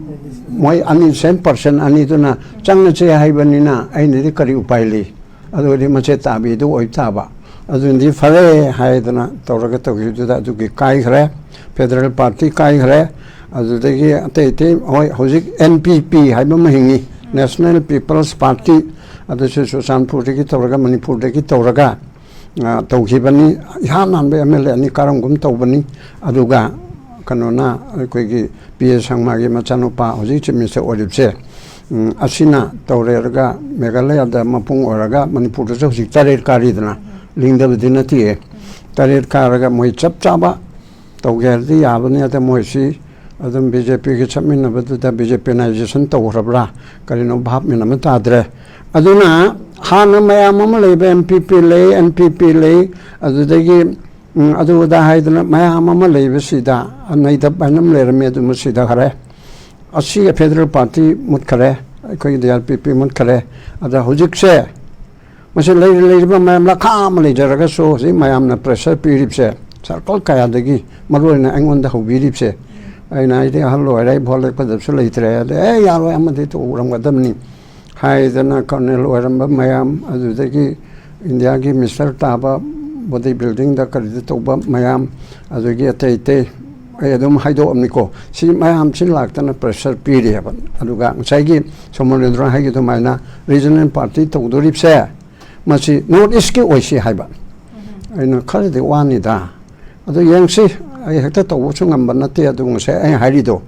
A: ꯃꯣꯏ 7% ꯑꯅꯤꯗꯨꯅ ꯆꯪꯅꯁꯦ ꯍꯥꯏꯕꯅꯤꯅ ꯑꯩꯅꯗꯤ ꯀꯔꯤ ꯎꯄꯥꯏ ꯂꯩ ꯑꯗꯨꯗꯤ ꯃꯆꯦꯠ ꯇꯥꯕꯤꯗꯨ ꯑꯣꯏ ꯇꯥꯕ ꯑꯗꯨꯅꯗꯤ ꯐꯔꯦ ꯍꯥꯏꯗꯅ ꯇꯧꯔꯒ ꯇꯧꯈꯤꯕꯗꯨꯗ ꯑꯗꯨꯒꯤ ꯀꯥꯏꯈ꯭ꯔꯦ ꯐꯦꯗꯔꯦꯜ ꯄꯥꯔꯇꯤ ꯀꯥꯏꯈ꯭ꯔꯦ ꯑꯗꯨꯗꯒꯤ ꯑꯇꯩ ꯑꯇꯩ ꯍꯣꯏ ꯍꯧꯖꯤꯛ NPP ꯍꯥꯏꯕ ꯑꯃ ꯍꯤꯡꯉꯤ ꯅꯦꯁꯅꯦꯜ ꯄꯤꯄꯜꯁ ꯄꯥꯔꯇꯤ ꯑꯗꯨꯁꯨ ꯆꯨꯔꯆꯥꯟꯄꯨꯔꯗꯒꯤ ꯇꯧꯔꯒ ꯃꯅꯤꯄꯨꯔꯗꯒꯤ ꯇꯧꯔꯒ ꯇꯧꯈꯤꯕꯅꯤ ꯏꯍꯥꯟ ꯍꯥꯟꯕ MLA ꯑꯅꯤ ꯀꯥꯔꯝꯒꯨꯝ ꯇꯧꯕꯅꯤ ꯑꯗꯨꯒ ꯀꯩꯅꯣꯅ ꯑꯩꯈꯣꯏꯒꯤ PA ꯁꯪꯃꯥꯒꯤ ꯃꯆꯥꯅꯨꯄꯥ ꯍꯧꯖꯤꯛ ꯆꯤꯞ ꯃꯤꯅꯤꯁꯇꯔ ꯑꯣꯏꯔꯤꯕꯁꯦ ꯑꯁꯤꯅ ꯇꯧꯔꯦꯔꯒ ꯃꯦꯘꯥꯂꯌꯥꯗ ꯃꯄꯨꯡ ꯑꯣꯏꯔꯒ ꯃꯅꯤꯄꯨꯔꯗꯁꯨ ꯍꯧꯖꯤꯛ 9 ꯀꯥꯔꯤꯗꯅ ꯂꯤꯡꯗꯕꯗꯤ ꯅꯠꯇꯦ 9 ꯀꯥꯔꯒ ꯃꯣꯏ ꯆꯞ ꯆꯥꯕ ꯇꯧꯒꯦ ꯍꯥꯏꯔꯗꯤ ꯌꯥꯕꯅꯤ ꯑꯗ ꯃꯣꯏꯁꯤ ꯑꯗꯨꯝ BJPꯒꯤ ꯆꯠꯃꯤꯟꯅꯕꯗꯨꯗ BJPꯅꯥꯏꯖꯦꯁꯟ ꯇꯧꯈ꯭ꯔꯕ꯭ꯔꯥ ꯀꯔꯤꯅꯣ ꯚꯥꯞ ꯃꯦꯟ ꯑꯃ ꯇꯥꯗ꯭ꯔꯦ ꯑꯗꯨꯅ ꯍꯥꯟꯅ ꯃꯌꯥꯝ ꯑꯃ ꯂꯩꯕ MPP ꯂꯩ NPP ꯂꯩ ꯑꯗꯨꯗꯒꯤ ꯑꯗꯨꯗ ꯍꯥꯏꯗꯅ ꯃꯌꯥꯝ ꯑꯃ ꯂꯩꯕꯁꯤꯗ ꯅꯩꯗꯞ ꯍꯥꯏꯅ ꯑꯃ ꯂꯩꯔꯝꯃꯤ ꯑꯗꯨ ꯁꯤꯗꯈ꯭ꯔꯦ ꯑꯁꯤꯒ ꯐꯦꯗꯔꯦꯜ ꯄꯥꯔꯇꯤ ꯃꯨꯠꯈ꯭ꯔꯦ ꯑꯩꯈꯣꯏꯒꯤ DRPP ꯃꯨꯠꯈ꯭ꯔꯦ ꯑꯗ ꯍꯧꯖꯤꯛꯁꯦ ꯃꯁꯤ ꯂꯩꯔꯤꯕ ꯃꯌꯥꯝ ꯂꯈꯥ ꯑꯃ ꯂꯩꯖꯔꯒꯁꯨ ꯍꯧꯖꯤꯛ ꯃꯌꯥꯝꯅ ꯄ꯭ꯔꯦꯁꯔ ꯄꯤꯔꯤꯕꯁꯦ ꯁꯔꯀꯜ ꯀꯌꯥꯗꯒꯤ ꯃꯔꯨꯑꯣꯏꯅ ꯑꯩꯉꯣꯟꯗ ꯍꯧꯕꯤꯔꯤꯕꯁꯦ ꯑꯩꯅ ꯑꯩꯗꯤ ꯑꯍꯜ ꯑꯣꯏꯔꯦ ꯚꯣꯠ ꯂꯦꯞꯀꯗꯕꯁꯨ ꯂꯩꯇ꯭ꯔꯦ ꯑꯗ ꯌꯥꯔꯣꯏ ꯑꯃꯗꯤ ꯇꯧꯔꯝꯒꯗꯕꯅꯤ ꯍꯥꯏꯗꯅ ꯀꯔꯅꯦꯜ ꯑꯣꯏꯔꯝꯕ ꯃꯌꯥꯝ ꯑꯗꯨꯗꯒꯤ ꯏꯟꯗꯤꯌꯥꯒꯤ ꯃꯤꯅꯤꯁꯇꯔ ꯇꯥꯕ ꯕꯣꯗꯤ ꯕꯤꯜꯗꯤꯡꯗ ꯀꯔꯤꯗ ꯇꯧꯕ ꯃꯌꯥꯝ ꯑꯗꯒꯤ ꯑꯇꯩ ꯑꯇꯩ ꯑꯩ ꯑꯗꯨꯝ ꯍꯥꯏꯗꯣꯛꯑꯝꯅꯤꯀோ ꯁꯤ ꯃꯌꯥꯝꯁꯤ ꯂꯥꯛꯇꯅ ꯄ꯭ꯔꯦꯁꯔ ꯄꯤꯔꯤꯑꯕ ꯑꯗꯨꯒ ꯉꯁꯥꯏꯒꯤ ꯁꯣꯃꯣꯔꯦꯟꯗ꯭ꯔ ꯍꯥꯏꯒꯤ ꯑꯗꯨꯃꯥꯏꯅ ꯔꯤꯖꯅꯦꯜ ꯄꯥꯔꯇꯤ ꯇꯧꯗꯣꯔꯤꯕꯁꯦ ꯃꯁꯤ ꯅꯣꯔꯠ ꯏꯁꯀꯤ ꯑꯣꯏꯁꯤ ꯍꯥꯏꯕ ꯑꯩꯅ ꯈꯔꯗꯤ ꯋꯥꯅꯤꯗ ꯑꯗꯨ ꯌꯦꯡꯁꯤ ꯑꯩ ꯍꯦꯛꯇ ꯇꯧꯕꯁꯨ ꯉꯝꯕ ꯅꯠꯇꯦ ꯑꯗꯨ ꯉꯁꯥꯏ ꯑꯩ ꯍꯥꯏꯔꯤꯗꯣ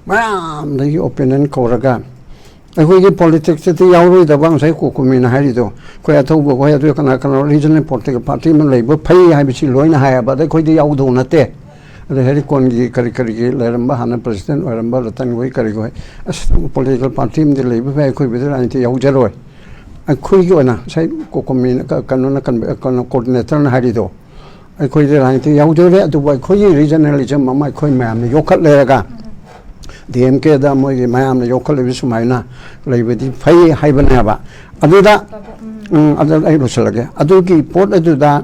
A: ꯃꯌꯥꯝꯗꯒꯤ ꯑꯣꯄꯤꯅꯤꯌꯟ ꯀꯧꯔꯒ ꯑꯩꯈꯣꯏꯒꯤ ꯄꯣꯂꯤꯇꯤꯛꯁꯇꯗꯤ ꯌꯥꯎꯔꯣꯏꯗꯕ ꯉꯁꯥꯏ ꯀꯣꯀꯨꯃꯤꯅ ꯍꯥꯏꯔꯤꯗꯣ ꯑꯩꯈꯣꯏ ꯑꯊꯧꯕ ꯑꯩꯈꯣꯏ ꯑꯗꯨ ꯀꯅꯥ ꯔꯤꯖꯅꯦꯜ ꯄꯣꯂꯤꯇꯤꯀꯦꯜ ꯄꯥꯔꯇꯤ ꯑꯃ ꯂꯩꯕ ꯐꯩ ꯍꯥꯏꯕꯁꯤ ꯂꯣꯏꯅ ꯍꯥꯏꯌꯦꯕ ꯑꯗ ꯑꯩꯈꯣꯏꯗꯤ ꯌꯥꯎꯗꯧ ꯅꯠꯇꯦ ꯑꯗ ꯍꯦꯔꯤꯀꯣꯟꯒꯤ ꯀꯔꯤꯒꯤ ꯂꯩꯔꯝꯕ ꯍꯥꯟꯅ ꯄ꯭ꯔꯁꯤꯗꯦꯟ ꯑꯣꯏꯔꯝꯕ ꯔꯇꯟꯈꯣꯏ ꯀꯔꯤꯈꯣꯏ ꯑꯁ ꯄꯣꯂꯤꯇꯤꯀꯦꯜ ꯄꯥꯔꯇꯤ ꯑꯃꯗꯤ ꯂꯩꯕ ꯐꯩ ꯑꯩꯈꯣꯏꯕꯨꯗꯤ ꯔꯥꯖꯅꯤꯇꯤ ꯌꯥꯎꯖꯔꯣꯏ ꯑꯩꯈꯣꯏꯒꯤ ꯑꯣꯏꯅ ꯉꯁꯥꯏ ꯀꯣꯀꯨꯃꯤꯅ ꯀꯩꯅꯣꯅ ꯀꯣꯑꯣꯔꯗꯤꯅꯦꯇꯔꯅ ꯍꯥꯏꯔꯤꯗꯣ ꯑꯩꯈꯣꯏꯗꯤ ꯔꯥꯖꯅꯤꯇꯤ ꯌꯥꯎꯖꯔꯦ ꯑꯗꯨꯕꯨ ꯑꯩꯈꯣꯏꯒꯤ ꯔꯤꯖꯅꯦꯂꯤꯖꯝ ꯑꯃ ꯑꯩꯈꯣꯏ ꯃꯌꯥꯝꯅ ꯌꯣꯛꯈꯠꯂꯦꯔꯒ DMKꯗ ꯃꯣꯏꯒꯤ ꯃꯌꯥꯝꯅ ꯌꯣꯛꯈꯠꯂꯤꯕ ꯁꯨꯃꯥꯏꯅ ꯂꯩꯕꯗꯤ ꯐꯩ ꯍꯥꯏꯕꯅꯦꯕ ꯑꯗꯨꯗ ꯑꯩ ꯂꯣꯏꯁꯤꯜꯂꯒꯦ ꯑꯗꯨꯒꯤ ꯄꯣꯠ ꯑꯗꯨꯗ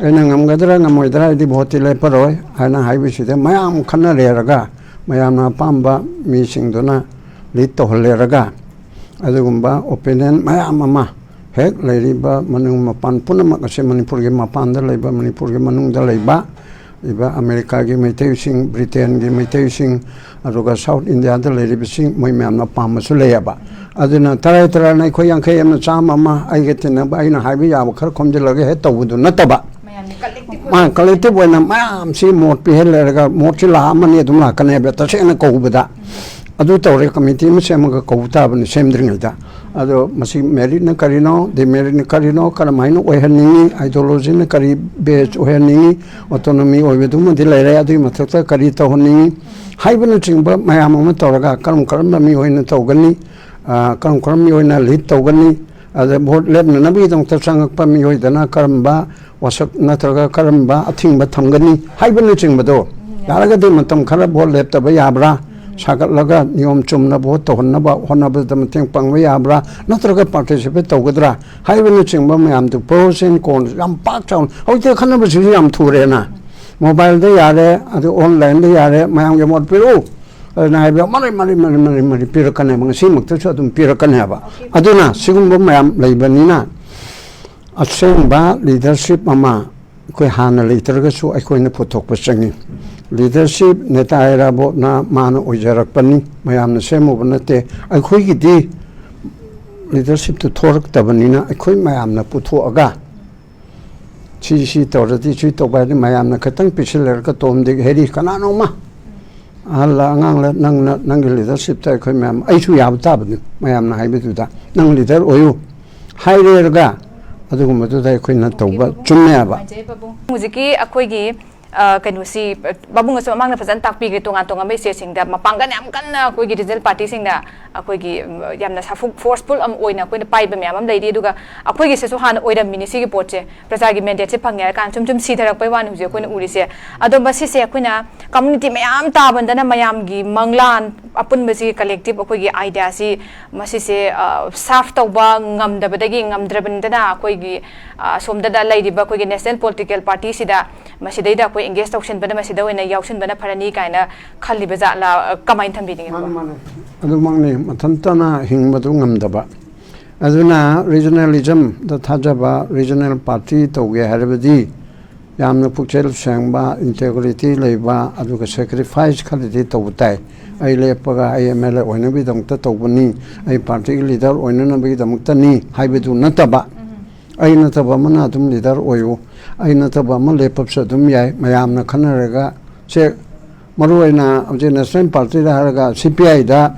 A: ꯑꯩꯅ ꯉꯝꯒꯗ꯭ꯔꯥ ꯉꯝꯃꯣꯏꯗ꯭ꯔꯥ ꯍꯥꯏꯗꯤ ꯚꯣꯠꯇꯤ ꯂꯦꯞꯄꯔꯣꯏ ꯍꯥꯏꯅ ꯍꯥꯏꯕꯁꯤꯗ ꯃꯌꯥꯝ ꯈꯟꯅꯔꯦꯔꯒ ꯃꯌꯥꯝꯅ ꯑꯄꯥꯝꯕ ꯃꯤꯁꯤꯡꯗꯨꯅ ꯂꯤꯗ ꯇꯧꯍꯜꯂꯦꯔꯒ ꯑꯗꯨꯒꯨꯝꯕ ꯑꯣꯄꯤꯅꯤꯌꯟ ꯃꯌꯥꯝ ꯑꯃ ꯍꯦꯛ ꯂꯩꯔꯤꯕ ꯃꯅꯨꯡ ꯃꯄꯥꯟ ꯄꯨꯝꯅꯃꯛ ꯑꯁꯤ ꯃꯅꯤꯄꯨꯔꯒꯤ ꯃꯄꯥꯟꯗ ꯂꯩꯕ ꯃꯅꯤꯄꯨꯔꯒꯤ ꯃꯅꯨꯡꯗ ꯂꯩꯕ ꯑꯃꯦꯔꯤꯀꯥꯒꯤ ꯃꯩꯇꯩꯁꯤꯡ ꯕ꯭ꯔꯤꯇꯦꯟꯒꯤ ꯃꯩꯇꯩꯁꯤꯡ ꯑꯗꯨꯒ ꯁꯥꯎꯠ ꯏꯟꯗꯤꯌꯥꯗ ꯂꯩꯔꯤꯕꯁꯤꯡ ꯃꯣꯏ ꯃꯌꯥꯝꯅ ꯄꯥꯝꯕꯁꯨ ꯂꯩꯌꯦꯕ ꯑꯗꯨꯅ ꯇꯔꯥꯅ ꯑꯩꯈꯣꯏ 50 ꯑꯃꯅ 100 ꯑꯩꯒ ꯇꯤꯟꯅꯕ ꯑꯩꯅ ꯍꯥꯏꯕ ꯌꯥꯕ ꯈꯔ ꯈꯣꯝꯖꯤꯜꯂꯒ ꯍꯦꯛ ꯇꯧꯕꯗꯨ ꯅꯠꯇꯕ ꯀꯂꯦꯛꯇꯤꯚ ꯑꯣꯏꯅ ꯃꯌꯥꯝꯁꯤ ꯃꯣꯠ ꯄꯤꯍꯜꯂꯔꯒ ꯃꯣꯠꯁꯤ ꯂꯥꯛꯑꯃꯅꯤ ꯑꯗꯨꯝ ꯂꯥꯛꯀꯅꯦꯕ ꯇꯁꯦꯡꯅ ꯀꯧꯕꯗ ꯑꯗꯨ ꯇꯧꯔꯦ ꯀꯃꯤꯇꯤ ꯑꯃ ꯁꯦꯝꯃꯒ ꯀꯧꯕ ꯇꯥꯕꯅꯤ ꯁꯦꯝꯗ꯭ꯔꯤꯉꯩꯗ ꯑꯗꯣ ꯃꯁꯤ ꯃꯦꯔꯤꯠꯅ ꯀꯔꯤꯅꯣ ꯗꯤꯃꯦꯔꯤꯠꯅ ꯀꯔꯤꯅꯣ ꯀꯔꯝꯍꯥꯏꯅ ꯑꯣꯏꯍꯟꯅꯤꯡꯉꯤ ꯑꯥꯏꯗꯤꯌꯣꯂꯣꯖꯤꯅ ꯀꯔꯤ ꯕꯦꯖ ꯑꯣꯏꯍꯟꯅꯤꯡꯉꯤ ꯑꯣꯇꯣꯅꯣꯃꯤ ꯑꯣꯏꯕꯗꯨꯃꯗꯤ ꯂꯩꯔꯦ ꯑꯗꯨꯒꯤ ꯃꯊꯛꯇ ꯀꯔꯤ ꯇꯧꯍꯟꯅꯤꯡꯉꯤ ꯍꯥꯏꯕꯅꯆꯤꯡꯕ ꯃꯌꯥꯝ ꯑꯃ ꯇꯧꯔꯒ ꯀꯔꯝꯕ ꯃꯤꯑꯣꯏꯅ ꯇꯧꯒꯅꯤ ꯀꯔꯝꯕ ꯃꯤꯑꯣꯏꯅ ꯂꯤꯗ ꯇꯧꯒꯅꯤ ꯑꯗ ꯚꯣꯠ ꯂꯦꯞꯅꯅꯕꯒꯤꯗꯃꯛꯇ ꯆꯪꯉꯛꯄ ꯃꯤꯑꯣꯏꯗꯅ ꯀꯔꯝꯕ ꯋꯥꯁꯛ ꯅꯠꯇ꯭ꯔꯒ ꯀꯔꯝꯕ ꯑꯊꯤꯡꯕ ꯊꯝꯒꯅꯤ ꯍꯥꯏꯕꯅꯆꯤꯡꯕꯗꯣ ꯌꯥꯔꯒꯗꯤ ꯃꯇꯝ ꯈꯔ ꯚꯣꯠ ꯂꯦꯞꯇꯕ ꯌꯥꯕ꯭ꯔꯥ ꯁꯥꯒꯠꯂꯒ ꯅꯤꯌꯣꯝ ꯆꯨꯝꯅ ꯚꯣꯠ ꯇꯧꯍꯟꯅꯕ ꯍꯣꯠꯅꯕꯗ ꯃꯇꯦꯡ ꯄꯥꯡꯕ ꯌꯥꯕ꯭ꯔꯥ ꯅꯠꯇ꯭ꯔꯒ ꯄꯥꯔꯇꯤꯁꯤꯄꯦꯠ ꯇꯧꯒꯗ꯭ꯔꯥ ꯍꯥꯏꯕꯅꯆꯤꯡꯕ ꯃꯌꯥꯝꯗꯨ ꯄ꯭ꯔꯣꯁ ꯑꯦꯟ ꯀꯣꯟꯁ ꯌꯥꯝ ꯄꯥꯛ ꯆꯥꯎꯅ ꯍꯧꯖꯤꯛꯇꯤ ꯈꯟꯅꯕꯁꯤꯁꯨ ꯌꯥꯝ ꯊꯨꯔꯦꯅ ꯃꯣꯕꯥꯏꯜꯗ ꯌꯥꯔꯦ ꯑꯗꯨ ꯑꯣꯟꯂꯥꯏꯟꯗ ꯌꯥꯔꯦ ꯃꯌꯥꯝꯒꯤ ꯃꯣꯠ ꯄꯤꯔꯛꯎ ꯑꯗꯨꯅ ꯍꯥꯏꯕ ꯃꯔꯤ ꯄꯤꯔꯛꯀꯅꯦꯕ ꯉꯁꯤꯃꯛꯇꯁꯨ ꯑꯗꯨꯝ ꯄꯤꯔꯛꯀꯅꯦꯕ ꯑꯗꯨꯅ ꯁꯤꯒꯨꯝꯕ ꯃꯌꯥꯝ ꯂꯩꯕꯅꯤꯅ ꯑꯁꯦꯡꯕ ꯂꯤꯗꯔꯁꯤꯞ ꯑꯃ ꯑꯩꯈꯣꯏ ꯍꯥꯟꯅ ꯂꯩꯇ꯭ꯔꯒꯁꯨ ꯑꯩꯈꯣꯏꯅ ꯄꯨꯊꯣꯛꯄ ꯆꯪꯉꯤ ꯂꯤꯗꯔꯁꯤꯞ ꯅꯦꯇꯥ ꯑꯦꯔꯥꯕꯣꯠꯅ ꯃꯥꯅ ꯑꯣꯏꯖꯔꯛꯄꯅꯤ ꯃꯌꯥꯝꯅ ꯁꯦꯝꯃꯨꯕ ꯅꯠꯇꯦ ꯑꯩꯈꯣꯏꯒꯤꯗꯤ ꯂꯤꯗꯔꯁꯤꯞꯇꯨ ꯊꯣꯔꯛꯇꯕꯅꯤꯅ ꯑꯩꯈꯣꯏ ꯃꯌꯥꯝꯅ ꯄꯨꯊꯣꯛꯑꯒ ꯁꯤ ꯇꯧꯔꯗꯤ ꯁꯤ ꯇꯧꯕ ꯍꯥꯏꯗꯤ ꯃꯌꯥꯝꯅ ꯈꯤꯇꯪ ꯄꯤꯁꯤꯜꯂꯔꯒ ꯇꯣꯝꯗꯒꯤ ꯍꯦꯔꯤ ꯀꯅꯥꯅꯣꯃ ꯑꯍꯜꯂ ꯑꯉꯥꯡꯂ ꯅꯪꯒꯤ ꯂꯤꯗꯔꯁꯤꯞꯇ ꯑꯩꯈꯣꯏ ꯃꯌꯥꯝ ꯑꯩꯁꯨ ꯌꯥꯕ ꯇꯥꯕꯅꯤ ꯃꯌꯥꯝꯅ ꯍꯥꯏꯕꯗꯨꯗ ꯅꯪ ꯂꯤꯗꯔ ꯑꯣꯏꯌꯨ ꯍꯥꯏꯔꯦꯔꯒ ꯑꯗꯨꯒꯨꯝꯕꯗꯨꯗ ꯑꯩꯈꯣꯏꯅ ꯇꯧꯕ ꯆꯨꯝꯃꯦꯕ
B: ꯍꯧꯖꯤꯛꯀꯤ ꯑꯩꯈꯣꯏꯒꯤ ꯀꯩꯅꯣꯁꯤ ꯄꯥꯕꯨꯡꯅꯁꯨ ꯃꯃꯥꯡꯗ ꯐꯖꯅ ꯇꯥꯛꯄꯤꯈ꯭ꯔꯦ ꯇꯣꯉꯥꯟ ꯇꯣꯉꯥꯟꯕ ꯏꯁꯇꯦꯠꯁꯤꯡꯗ ꯃꯄꯥꯡꯒꯜ ꯌꯥꯝ ꯀꯟꯅ ꯑꯩꯈꯣꯏꯒꯤ ꯔꯤꯖꯅꯦꯜ ꯄꯥꯔꯇꯤꯁꯤꯡꯅ ꯑꯩꯈꯣꯏꯒꯤ ꯌꯥꯝꯅ ꯐꯣꯔꯁꯐꯨꯜ ꯑꯃ ꯑꯣꯏꯅ ꯑꯩꯈꯣꯏꯅ ꯄꯥꯏꯕ ꯃꯌꯥꯝ ꯑꯃ ꯂꯩꯔꯤ ꯑꯗꯨꯒ ꯑꯩꯈꯣꯏꯒꯤꯁꯤꯁꯨ ꯍꯥꯟꯅ ꯑꯣꯏꯔꯝꯃꯤꯅꯤ ꯁꯤꯒꯤ ꯄꯣꯠꯁꯦ ꯄ꯭ꯔꯖꯥꯒꯤ ꯃꯦꯟꯗꯦꯠꯁꯦ ꯐꯪꯉꯦ ꯍꯥꯏꯔꯀꯥꯟꯗ ꯁꯨꯝ ꯁꯤꯊꯔꯛꯄꯩ ꯋꯥꯅꯤ ꯍꯧꯖꯤꯛ ꯑꯩꯈꯣꯏꯅ ꯎꯔꯤꯁꯦ ꯑꯗꯣ ꯃꯁꯤꯁꯦ ꯑꯩꯈꯣꯏꯅ ꯀꯝꯃꯨꯅꯤꯇꯤ ꯃꯌꯥꯝ ꯇꯥꯕꯗꯅ ꯃꯌꯥꯝꯒꯤ ꯃꯪꯂꯥꯟ ꯑꯄꯨꯟꯕꯁꯤ ꯀꯂꯦꯛꯇꯤꯞ ꯑꯩꯈꯣꯏꯒꯤ ꯑꯥꯏꯗꯤꯌꯥꯁꯤ ꯃꯁꯤꯁꯦ ꯁꯥꯐ ꯇꯧꯕ ꯉꯝꯗ꯭ꯔꯕꯅꯤꯅ ꯑꯩꯈꯣꯏꯒꯤ ꯁꯣꯝꯗ ꯂꯩꯔꯤꯕ ꯑꯩꯈꯣꯏꯒꯤ ꯅꯦꯁꯅꯦꯜ ꯄꯣꯂꯤꯇꯤꯀꯦꯜ ꯄꯥꯔꯇꯤꯁꯤꯗ ꯃꯁꯤꯗꯩꯗ ꯑꯩꯈꯣꯏ ꯑꯦꯡꯒꯦꯖ ꯇꯧꯁꯤꯟꯕꯅ ꯃꯁꯤꯗ ꯑꯣꯏꯅ ꯌꯥꯎꯁꯤꯟꯕꯅ ꯐꯔꯅꯤ ꯀꯥꯏꯅ ꯈꯜꯂꯤꯕ ꯖꯥꯠꯂꯥ ꯀꯃꯥꯏꯅ ꯊꯝꯕꯤꯅꯤꯡꯉꯤ
A: ꯑꯗꯨꯃꯛꯅꯤ ꯃꯊꯟꯇꯅ ꯍꯤꯡꯕꯗꯨ ꯉꯝꯗꯕ ꯑꯗꯨꯅ ꯔꯤꯖꯅꯦꯂꯤꯖꯝꯗ ꯊꯥꯖꯕ ꯔꯤꯖꯅꯦꯜ ꯄꯥꯔꯇꯤ ꯇꯧꯒꯦ ꯍꯥꯏꯔꯕꯗꯤ ꯌꯥꯝꯅ ꯄꯨꯛꯆꯦꯜ ꯁꯦꯡꯕ ꯏꯟꯇꯦꯒ꯭ꯔꯤꯇꯤ ꯂꯩꯕ ꯑꯗꯨꯒ ꯁꯦꯀ꯭ꯔꯤꯐꯥꯏꯁ ꯈꯔꯗꯤ ꯇꯧꯕ ꯇꯥꯏ ꯑꯩ ꯂꯦꯞꯄꯒ ꯑꯩ ꯑꯦꯝ ꯑꯦꯜ ꯑꯦ ꯑꯣꯏꯅꯕꯒꯤꯗꯃꯛꯇ ꯇꯧꯕꯅꯤ ꯑꯩ ꯄꯥꯔꯇꯤꯒꯤ ꯂꯤꯗꯔ ꯑꯣꯏꯅꯅꯕꯒꯤꯗꯃꯛꯇꯅꯤ ꯍꯥꯏꯕꯗꯨ ꯅꯠꯇꯕ ꯑꯩ ꯅꯠꯇꯕ ꯑꯃꯅ ꯑꯗꯨꯝ ꯂꯤꯗꯔ ꯑꯣꯏꯌꯨ ꯑꯩ ꯅꯠꯇꯕ ꯑꯃ ꯂꯦꯞꯄꯁꯨ ꯑꯗꯨꯝ ꯌꯥꯏ ꯃꯌꯥꯝꯅ ꯈꯟꯅꯔꯒ ꯁꯦ ꯃꯔꯨꯑꯣꯏꯅ ꯍꯧꯖꯤꯛ ꯅꯦꯁꯅꯦꯜ ꯄꯥꯔꯇꯤꯗ ꯍꯥꯏꯔꯒ CPIꯗ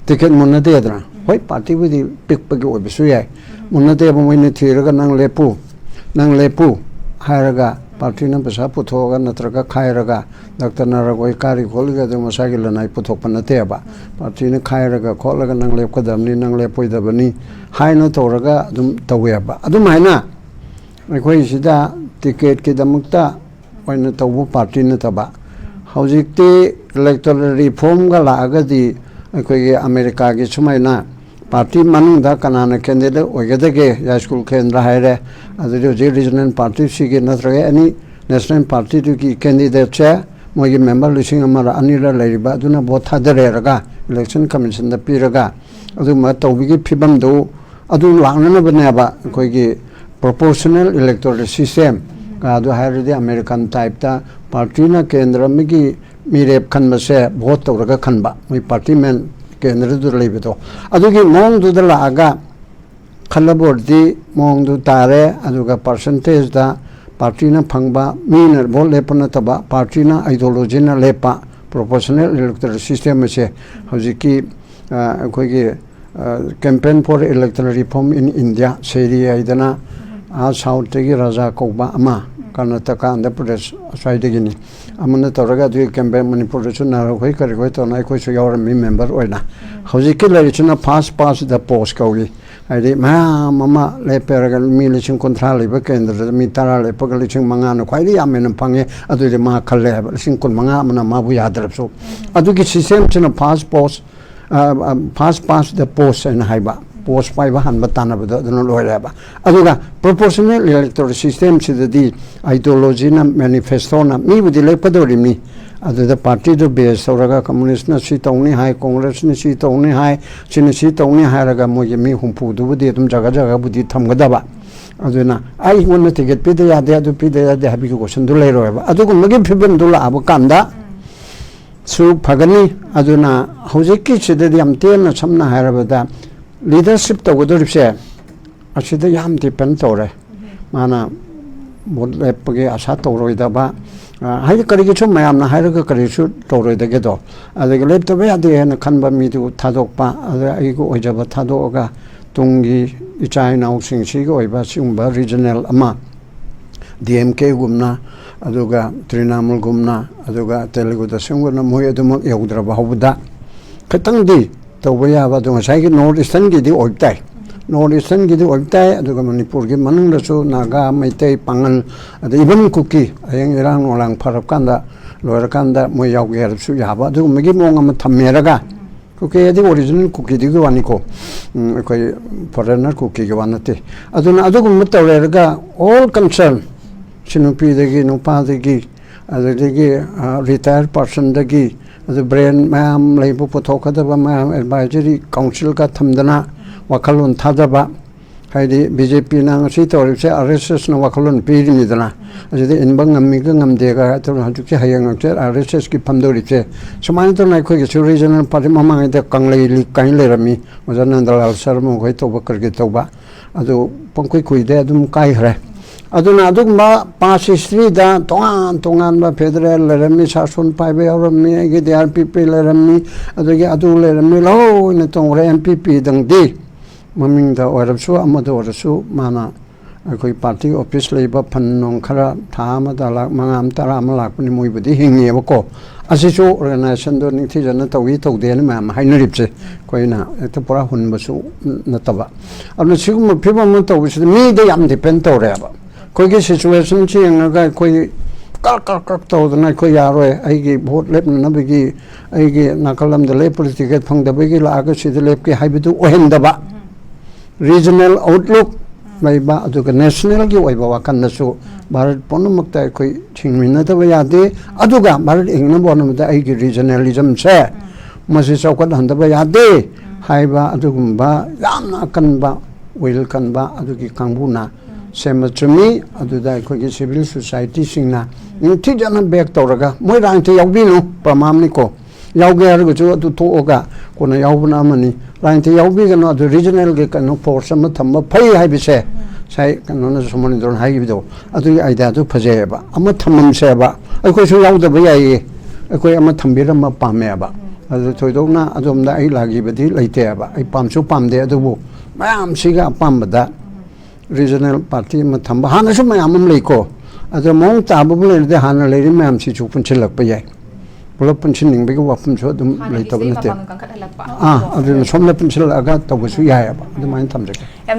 A: ꯇꯤꯀꯦꯠ ꯃꯨꯟꯅꯗꯦꯗꯅ ꯍꯣꯏ ꯄꯥꯔꯇꯤꯕꯨꯗꯤ ꯄꯤꯛꯄꯒꯤ ꯑꯣꯏꯕꯁꯨ ꯌꯥꯏ ꯃꯨꯟꯅꯗꯦꯕ ꯃꯣꯏꯅ ꯊꯤꯔꯒ ꯅꯪ ꯂꯦꯞꯄꯨ ꯍꯥꯏꯔꯒ ꯄꯥꯔꯇꯤꯅ ꯄꯩꯁꯥ ꯄꯨꯊꯣꯛꯑꯒ ꯅꯠꯇ꯭ꯔꯒ ꯈꯥꯏꯔꯒ ꯗꯥꯛꯇꯔ ꯅꯔꯒꯣꯏ ꯀꯥꯔꯤ ꯈꯣꯠꯂꯤꯒ ꯑꯗꯨꯝ ꯃꯁꯥꯒꯤ ꯂꯅꯥꯏ ꯄꯨꯊꯣꯛꯄ ꯅꯠꯇꯦꯕ ꯄꯥꯔꯇꯤꯅ ꯈꯥꯏꯔꯒ ꯈꯣꯠꯂꯒ ꯅꯪ ꯂꯦꯞꯀꯗꯕꯅꯤ ꯅꯪ ꯂꯦꯞꯄꯣꯏꯗꯕꯅꯤ ꯍꯥꯏꯅ ꯇꯧꯔꯒ ꯑꯗꯨꯝ ꯇꯧꯋꯦꯕ ꯑꯗꯨꯃꯥꯏꯅ ꯑꯩꯈꯣꯏꯁꯤꯗ ꯇꯤꯀꯦꯠꯀꯤꯗꯃꯛꯇ ꯑꯣꯏꯅ ꯇꯧꯕ ꯄꯥꯔꯇꯤ ꯅꯠꯇꯕ ꯍꯧꯖꯤꯛꯇꯤ ꯏꯂꯦꯛꯇꯣꯔꯦꯜ ꯔꯤꯐꯣꯔꯝꯒ ꯂꯥꯛꯑꯒꯗꯤ ꯑꯩꯈꯣꯏꯒꯤ ꯑꯃꯦꯔꯤꯀꯥꯒꯤ ꯁꯨꯃꯥꯏꯅ ꯄꯥꯔꯇꯤ ꯃꯅꯨꯡꯗ ꯀꯅꯥꯅ ꯀꯦꯟꯗꯤꯗꯦꯠ ꯑꯣꯏꯒꯗꯒꯦ ꯌꯥꯏꯁ꯭ꯀꯨꯜ ꯀꯦꯟꯗ꯭ꯔ ꯍꯥꯏꯔꯦ ꯑꯗꯨꯗꯤ ꯍꯧꯖꯤꯛ ꯔꯤꯖꯅꯦꯜ ꯄꯥꯔꯇꯤꯁꯤꯒꯤ ꯅꯠꯇ꯭ꯔꯒ ꯑꯦꯅꯤ ꯅꯦꯁꯅꯦꯜ ꯄꯥꯔꯇꯤꯗꯨꯒꯤ ꯀꯦꯟꯗꯤꯗꯦꯠꯁꯦ ꯃꯣꯏꯒꯤ ꯃꯦꯝꯕꯔ 1,000 ꯂꯩꯔꯤꯕ ꯑꯗꯨꯅ ꯚꯣꯠ ꯊꯥꯗꯔꯦꯔꯒ ꯏꯂꯦꯛꯁꯟ ꯀꯃꯤꯁꯟꯗ ꯄꯤꯔꯒ ꯑꯗꯨꯒꯨꯝꯕ ꯇꯧꯕꯒꯤ ꯐꯤꯕꯝꯗꯨ ꯑꯗꯨ ꯂꯥꯛꯅꯅꯕꯅꯦꯕ ꯑꯩꯈꯣꯏꯒꯤ ꯄ꯭ꯔꯣꯄꯣꯔꯁꯅꯦꯜ ꯏꯂꯦꯛꯇꯣꯔꯦꯜ ꯁꯤꯁꯇꯦꯝ ꯀꯥꯗꯨ ꯍꯥꯏꯔꯗꯤ ꯑꯃꯦꯔꯤꯀꯥꯟ ꯇꯥꯏꯞꯇ ꯄꯥꯔꯇꯤꯅ ꯀꯦꯟꯗ꯭ꯔ ꯑꯃꯒꯤ ꯃꯤꯔꯦꯞ ꯈꯟꯕꯁꯦ ꯚꯣꯠ ꯇꯧꯔꯒ ꯈꯟꯕ ꯃꯣꯏ ꯄꯥꯔꯇꯤꯃꯦꯟ ꯀꯦꯟꯗ꯭ꯔꯗꯨꯗ ꯂꯩꯕꯗꯣ ꯑꯗꯨꯒꯤ ꯃꯑꯣꯡꯗꯨꯗ ꯂꯥꯛꯑꯒ ꯈꯜꯂꯕꯗꯤ ꯃꯑꯣꯡꯗꯨ ꯇꯥꯔꯦ ꯑꯗꯨꯒ ꯄꯥꯔꯁꯦꯟꯇꯦꯖꯗ ꯄꯥꯔꯇꯤꯅ ꯐꯪꯕ ꯃꯤꯅ ꯚꯣꯠ ꯂꯦꯞꯄ ꯅꯠꯇꯕ ꯄꯥꯔꯇꯤꯅ ꯑꯥꯏꯗꯤꯌꯣꯂꯣꯖꯤꯅ ꯂꯦꯞꯄ ꯄ꯭ꯔꯣꯄꯣꯔꯁꯅꯦꯜ ꯏꯂꯦꯛꯇꯣꯔꯦꯜ ꯁꯤꯁꯇꯦꯝ ꯑꯁꯦ ꯍꯧꯖꯤꯛꯀꯤ ꯑꯩꯈꯣꯏꯒꯤ campaign for electoral reform in India ꯁꯦꯔꯤ ꯍꯥꯏꯗꯅ ꯁꯥꯎꯠꯇꯒꯤ ꯔꯥꯖꯥ ꯀꯧꯕ ꯑꯃ ꯀꯔꯅꯥꯇꯀꯥ ꯑꯟꯙ꯭ꯔ ꯄ꯭ꯔꯗꯦꯁ ꯑꯁ꯭ꯋꯥꯏꯗꯒꯤꯅꯤ ꯑꯃꯅ ꯇꯧꯔꯒ ꯑꯗꯨꯒꯤ ꯀꯦꯝꯄꯦꯟ ꯃꯅꯤꯄꯨꯔꯗꯁꯨ ꯅꯥꯔꯈꯣꯏ ꯀꯔꯤꯈꯣꯏ ꯇꯧꯅ ꯑꯩꯈꯣꯏꯁꯨ ꯌꯥꯎꯔꯝꯃꯤ ꯃꯦꯝꯕꯔ ꯑꯣꯏꯅ ꯍꯧꯖꯤꯛꯀꯤ ꯂꯩꯔꯤꯁꯤꯅ ꯐꯥꯁ ꯄꯥꯁ ꯄꯣꯁ ꯀꯧꯏ ꯍꯥꯏꯗꯤ ꯃꯌꯥꯝ ꯑꯃ ꯂꯦꯞꯄꯦꯔꯒ ꯃꯤ 30,000 ꯂꯩꯕ ꯀꯦꯟꯗ꯭ꯔꯗ ꯃꯤ 10 ꯂꯦꯞꯄꯒ 5,000ꯅ ꯈ꯭ꯋꯥꯏꯗꯒꯤ ꯌꯥꯝꯅ ꯐꯪꯉꯦ ꯑꯗꯨꯗꯤ ꯃꯥ ꯈꯜꯂꯦ ꯍꯥꯏꯕ 25,000 ꯑꯃꯅ ꯃꯥꯕꯨ ꯌꯥꯗ꯭ꯔꯕꯁꯨ ꯑꯗꯨꯒꯤ ꯁꯤꯁꯇꯦꯝꯁꯤꯅ ꯐꯥꯁ ꯄꯥꯁ ꯄꯣꯁ ꯍꯥꯏꯅ ꯍꯥꯏꯕ ꯄꯣꯁ ꯄꯥꯏꯕ ꯍꯥꯟꯕ ꯇꯥꯟꯅꯕꯗꯣ ꯑꯗꯨꯅ ꯂꯣꯏꯔꯦꯕ ꯑꯗꯨꯒ ꯄ꯭ꯔꯣꯄꯣꯔꯁꯅꯦꯜ ꯏꯂꯦꯛꯇꯣꯔꯦꯜ ꯁꯤꯁꯇꯦꯝꯁꯤꯗꯗꯤ ꯑꯥꯏꯗꯤꯌꯣꯂꯣꯖꯤꯅ ꯃꯦꯅꯤꯐꯦꯁꯇꯣꯅ ꯃꯤꯕꯨꯗꯤ ꯂꯦꯞꯀꯗꯧꯔꯤꯕꯅꯤ ꯑꯗꯨꯗ ꯄꯥꯔꯇꯤꯗꯨ ꯕꯦꯁ ꯇꯧꯔꯒ ꯀꯝꯃꯨꯅꯤꯁꯅ ꯁꯤ ꯇꯧꯅꯤ ꯍꯥꯏ ꯀꯣꯡꯒ꯭ꯔꯦꯁꯅ ꯁꯤ ꯇꯧꯅꯤ ꯍꯥꯏ ꯁꯤꯅ ꯁꯤ ꯇꯧꯅꯤ ꯍꯥꯏꯔꯒ ꯃꯣꯏꯒꯤ ꯃꯤ 60ꯗꯨꯕꯨꯗꯤ ꯑꯗꯨꯝ ꯖꯒꯥꯕꯨꯗꯤ ꯊꯝꯒꯗꯕ ꯑꯗꯨꯅ ꯑꯩꯉꯣꯟꯗ ꯇꯤꯀꯦꯠ ꯄꯤꯗ ꯌꯥꯗꯦ ꯑꯗꯨ ꯄꯤꯗ ꯌꯥꯗꯦ ꯍꯥꯏꯕꯒꯤ ꯀꯣꯏꯁꯟꯗꯨ ꯂꯩꯔꯣꯏꯕ ꯑꯗꯨꯒꯨꯝꯕꯒꯤ ꯐꯤꯕꯝꯗꯨ ꯂꯥꯛꯑꯕ ꯀꯥꯟꯗ ꯁꯨ ꯐꯒꯅꯤ ꯑꯗꯨꯅ ꯍꯧꯖꯤꯛꯀꯤꯁꯤꯗꯗꯤ ꯌꯥꯝ ꯇꯦꯟꯅ ꯁꯝꯅ ꯍꯥꯏꯔꯕꯗ ꯂꯤꯗꯔꯁꯤꯞ ꯇꯧꯒꯗꯧꯔꯤꯕꯁꯦ ꯑꯁꯤꯗ ꯌꯥꯝ ꯗꯤꯄꯦꯟ ꯇꯧꯔꯦ ꯃꯥꯅ ꯚꯣꯠ ꯂꯦꯞꯄꯒꯤ ꯑꯁꯥ ꯇꯧꯔꯣꯏꯗꯕ ꯍꯥꯏꯗꯤ ꯀꯔꯤꯒꯤꯁꯨ ꯃꯌꯥꯝꯅ ꯍꯥꯏꯔꯒ ꯀꯔꯤꯁꯨ ꯇꯧꯔꯣꯏꯗꯒꯦꯗꯣ ꯑꯗꯒꯤ ꯂꯦꯞꯇꯕ ꯌꯥꯗꯦ ꯍꯥꯏꯅ ꯈꯟꯕ ꯃꯤꯗꯨ ꯊꯥꯗꯣꯛꯄ ꯑꯗ ꯑꯩꯒꯤ ꯑꯣꯏꯖꯕ ꯊꯥꯗꯣꯛꯑꯒ ꯇꯨꯡꯒꯤ ꯏꯆꯥ ꯏꯅꯥꯎꯁꯤꯡꯁꯤꯒꯤ ꯑꯣꯏꯕ ꯁꯤꯒꯨꯝꯕ ꯔꯤꯖꯅꯦꯜ ꯑꯃ DMKꯒꯨꯝꯅ ꯑꯗꯨꯒ ꯇ꯭ꯔꯤꯅꯥꯃꯨꯜꯒꯨꯝꯅ ꯑꯗꯨꯒ ꯇꯦꯂꯨꯒꯨꯗ ꯁꯤꯒꯨꯝꯕꯅ ꯃꯣꯏ ꯑꯗꯨꯃꯛ ꯌꯧꯗ꯭ꯔꯕ ꯍꯧꯕꯗ ꯈꯤꯇꯪꯗꯤ ꯇꯧꯕ ꯌꯥꯕ ꯑꯗꯨ ꯉꯁꯥꯏꯒꯤ ꯅꯣꯔꯠ ꯏꯁꯇꯔꯟꯒꯤꯗꯤ ꯑꯣꯏꯕ ꯇꯥꯏ North Eastern gidi oibtai aduga Manipur gi manungdasu Naga Maitai Pangal adu ibam kuki ayang irang olang pharapkanda loirakanda moi yauge harapsu yaba aduga magi mong ama thammeraga kuki adi original kuki digi waniko koi foreigner kuki gi wanate aduna aduga mutawreraga all concern sinupi dagi nupa dagi adagi retired person dagi adu brain mayam leibu puthokadaba mayam advisory council ka thamdana wakalun thadaba haidi BJP nang si toripse RSS na wakalun piri midana ajadi inbang ngammi ka ngamdega to hajuki hayang che RSS ki phamdoripse samani to nai khoi ki regional party mamang ida kanglei li kain lerami majana dalal sarmo khoi toba karge toba adu pangkoi kuide adum kai hre aduna adugma pass history da tongan ba federal lerami sasun paibe orami ge DRPP lerami adugi adu lerami lo ne tongre MPP dangdi maming da orabsu amada orasu mana akoi party office leiba phannong khara thama da lak mangam tara malak ni moibudi hingi bako asisu organization do ningthi jana tawi tawde ni ma hainaripse koina eta pura hunbasu nataba amna sigum phiba mon tawisi mi de yam depend tawre ba koigi situation chi nga koi kar tawdana koi yaroi aigi vote lep na bigi aigi nakalam de le political phangda bigi la aga sid lep ki haibidu ohendaba regional outlook laiba aduga national gi oiba wakan nasu bharat ponumakta koi thingmina da yade aduga bharat ingna bonamda aigi regionalism se masi chaukat handaba yade haiba adugumba yamna kanba will kanba adugi kangbuna semachumi aduda koi civil society singna inti jana back tawraga moi rangte yaubinu pramamni ko yauge har guchu adu toga kona yaubna mani rangte yaubi gano adu regional ge kano force ma thamma phai haibise sai kano na somani don haibido adu aida adu phajeba ama thammam seba akoi su yauda ba yai akoi ama thambira ma pameba adu thoidona adumda ai lagi badi leite ba ai pamsu pamde adu mayam siga pambada regional party ma thamba hana su mayam leiko adu mong tabu le de hana le mayam si chu punchilak pa yai pulap punching ning bigi wapum so dum leitabnate adu somna punchil aga tabu su yai ba adu main thamjaka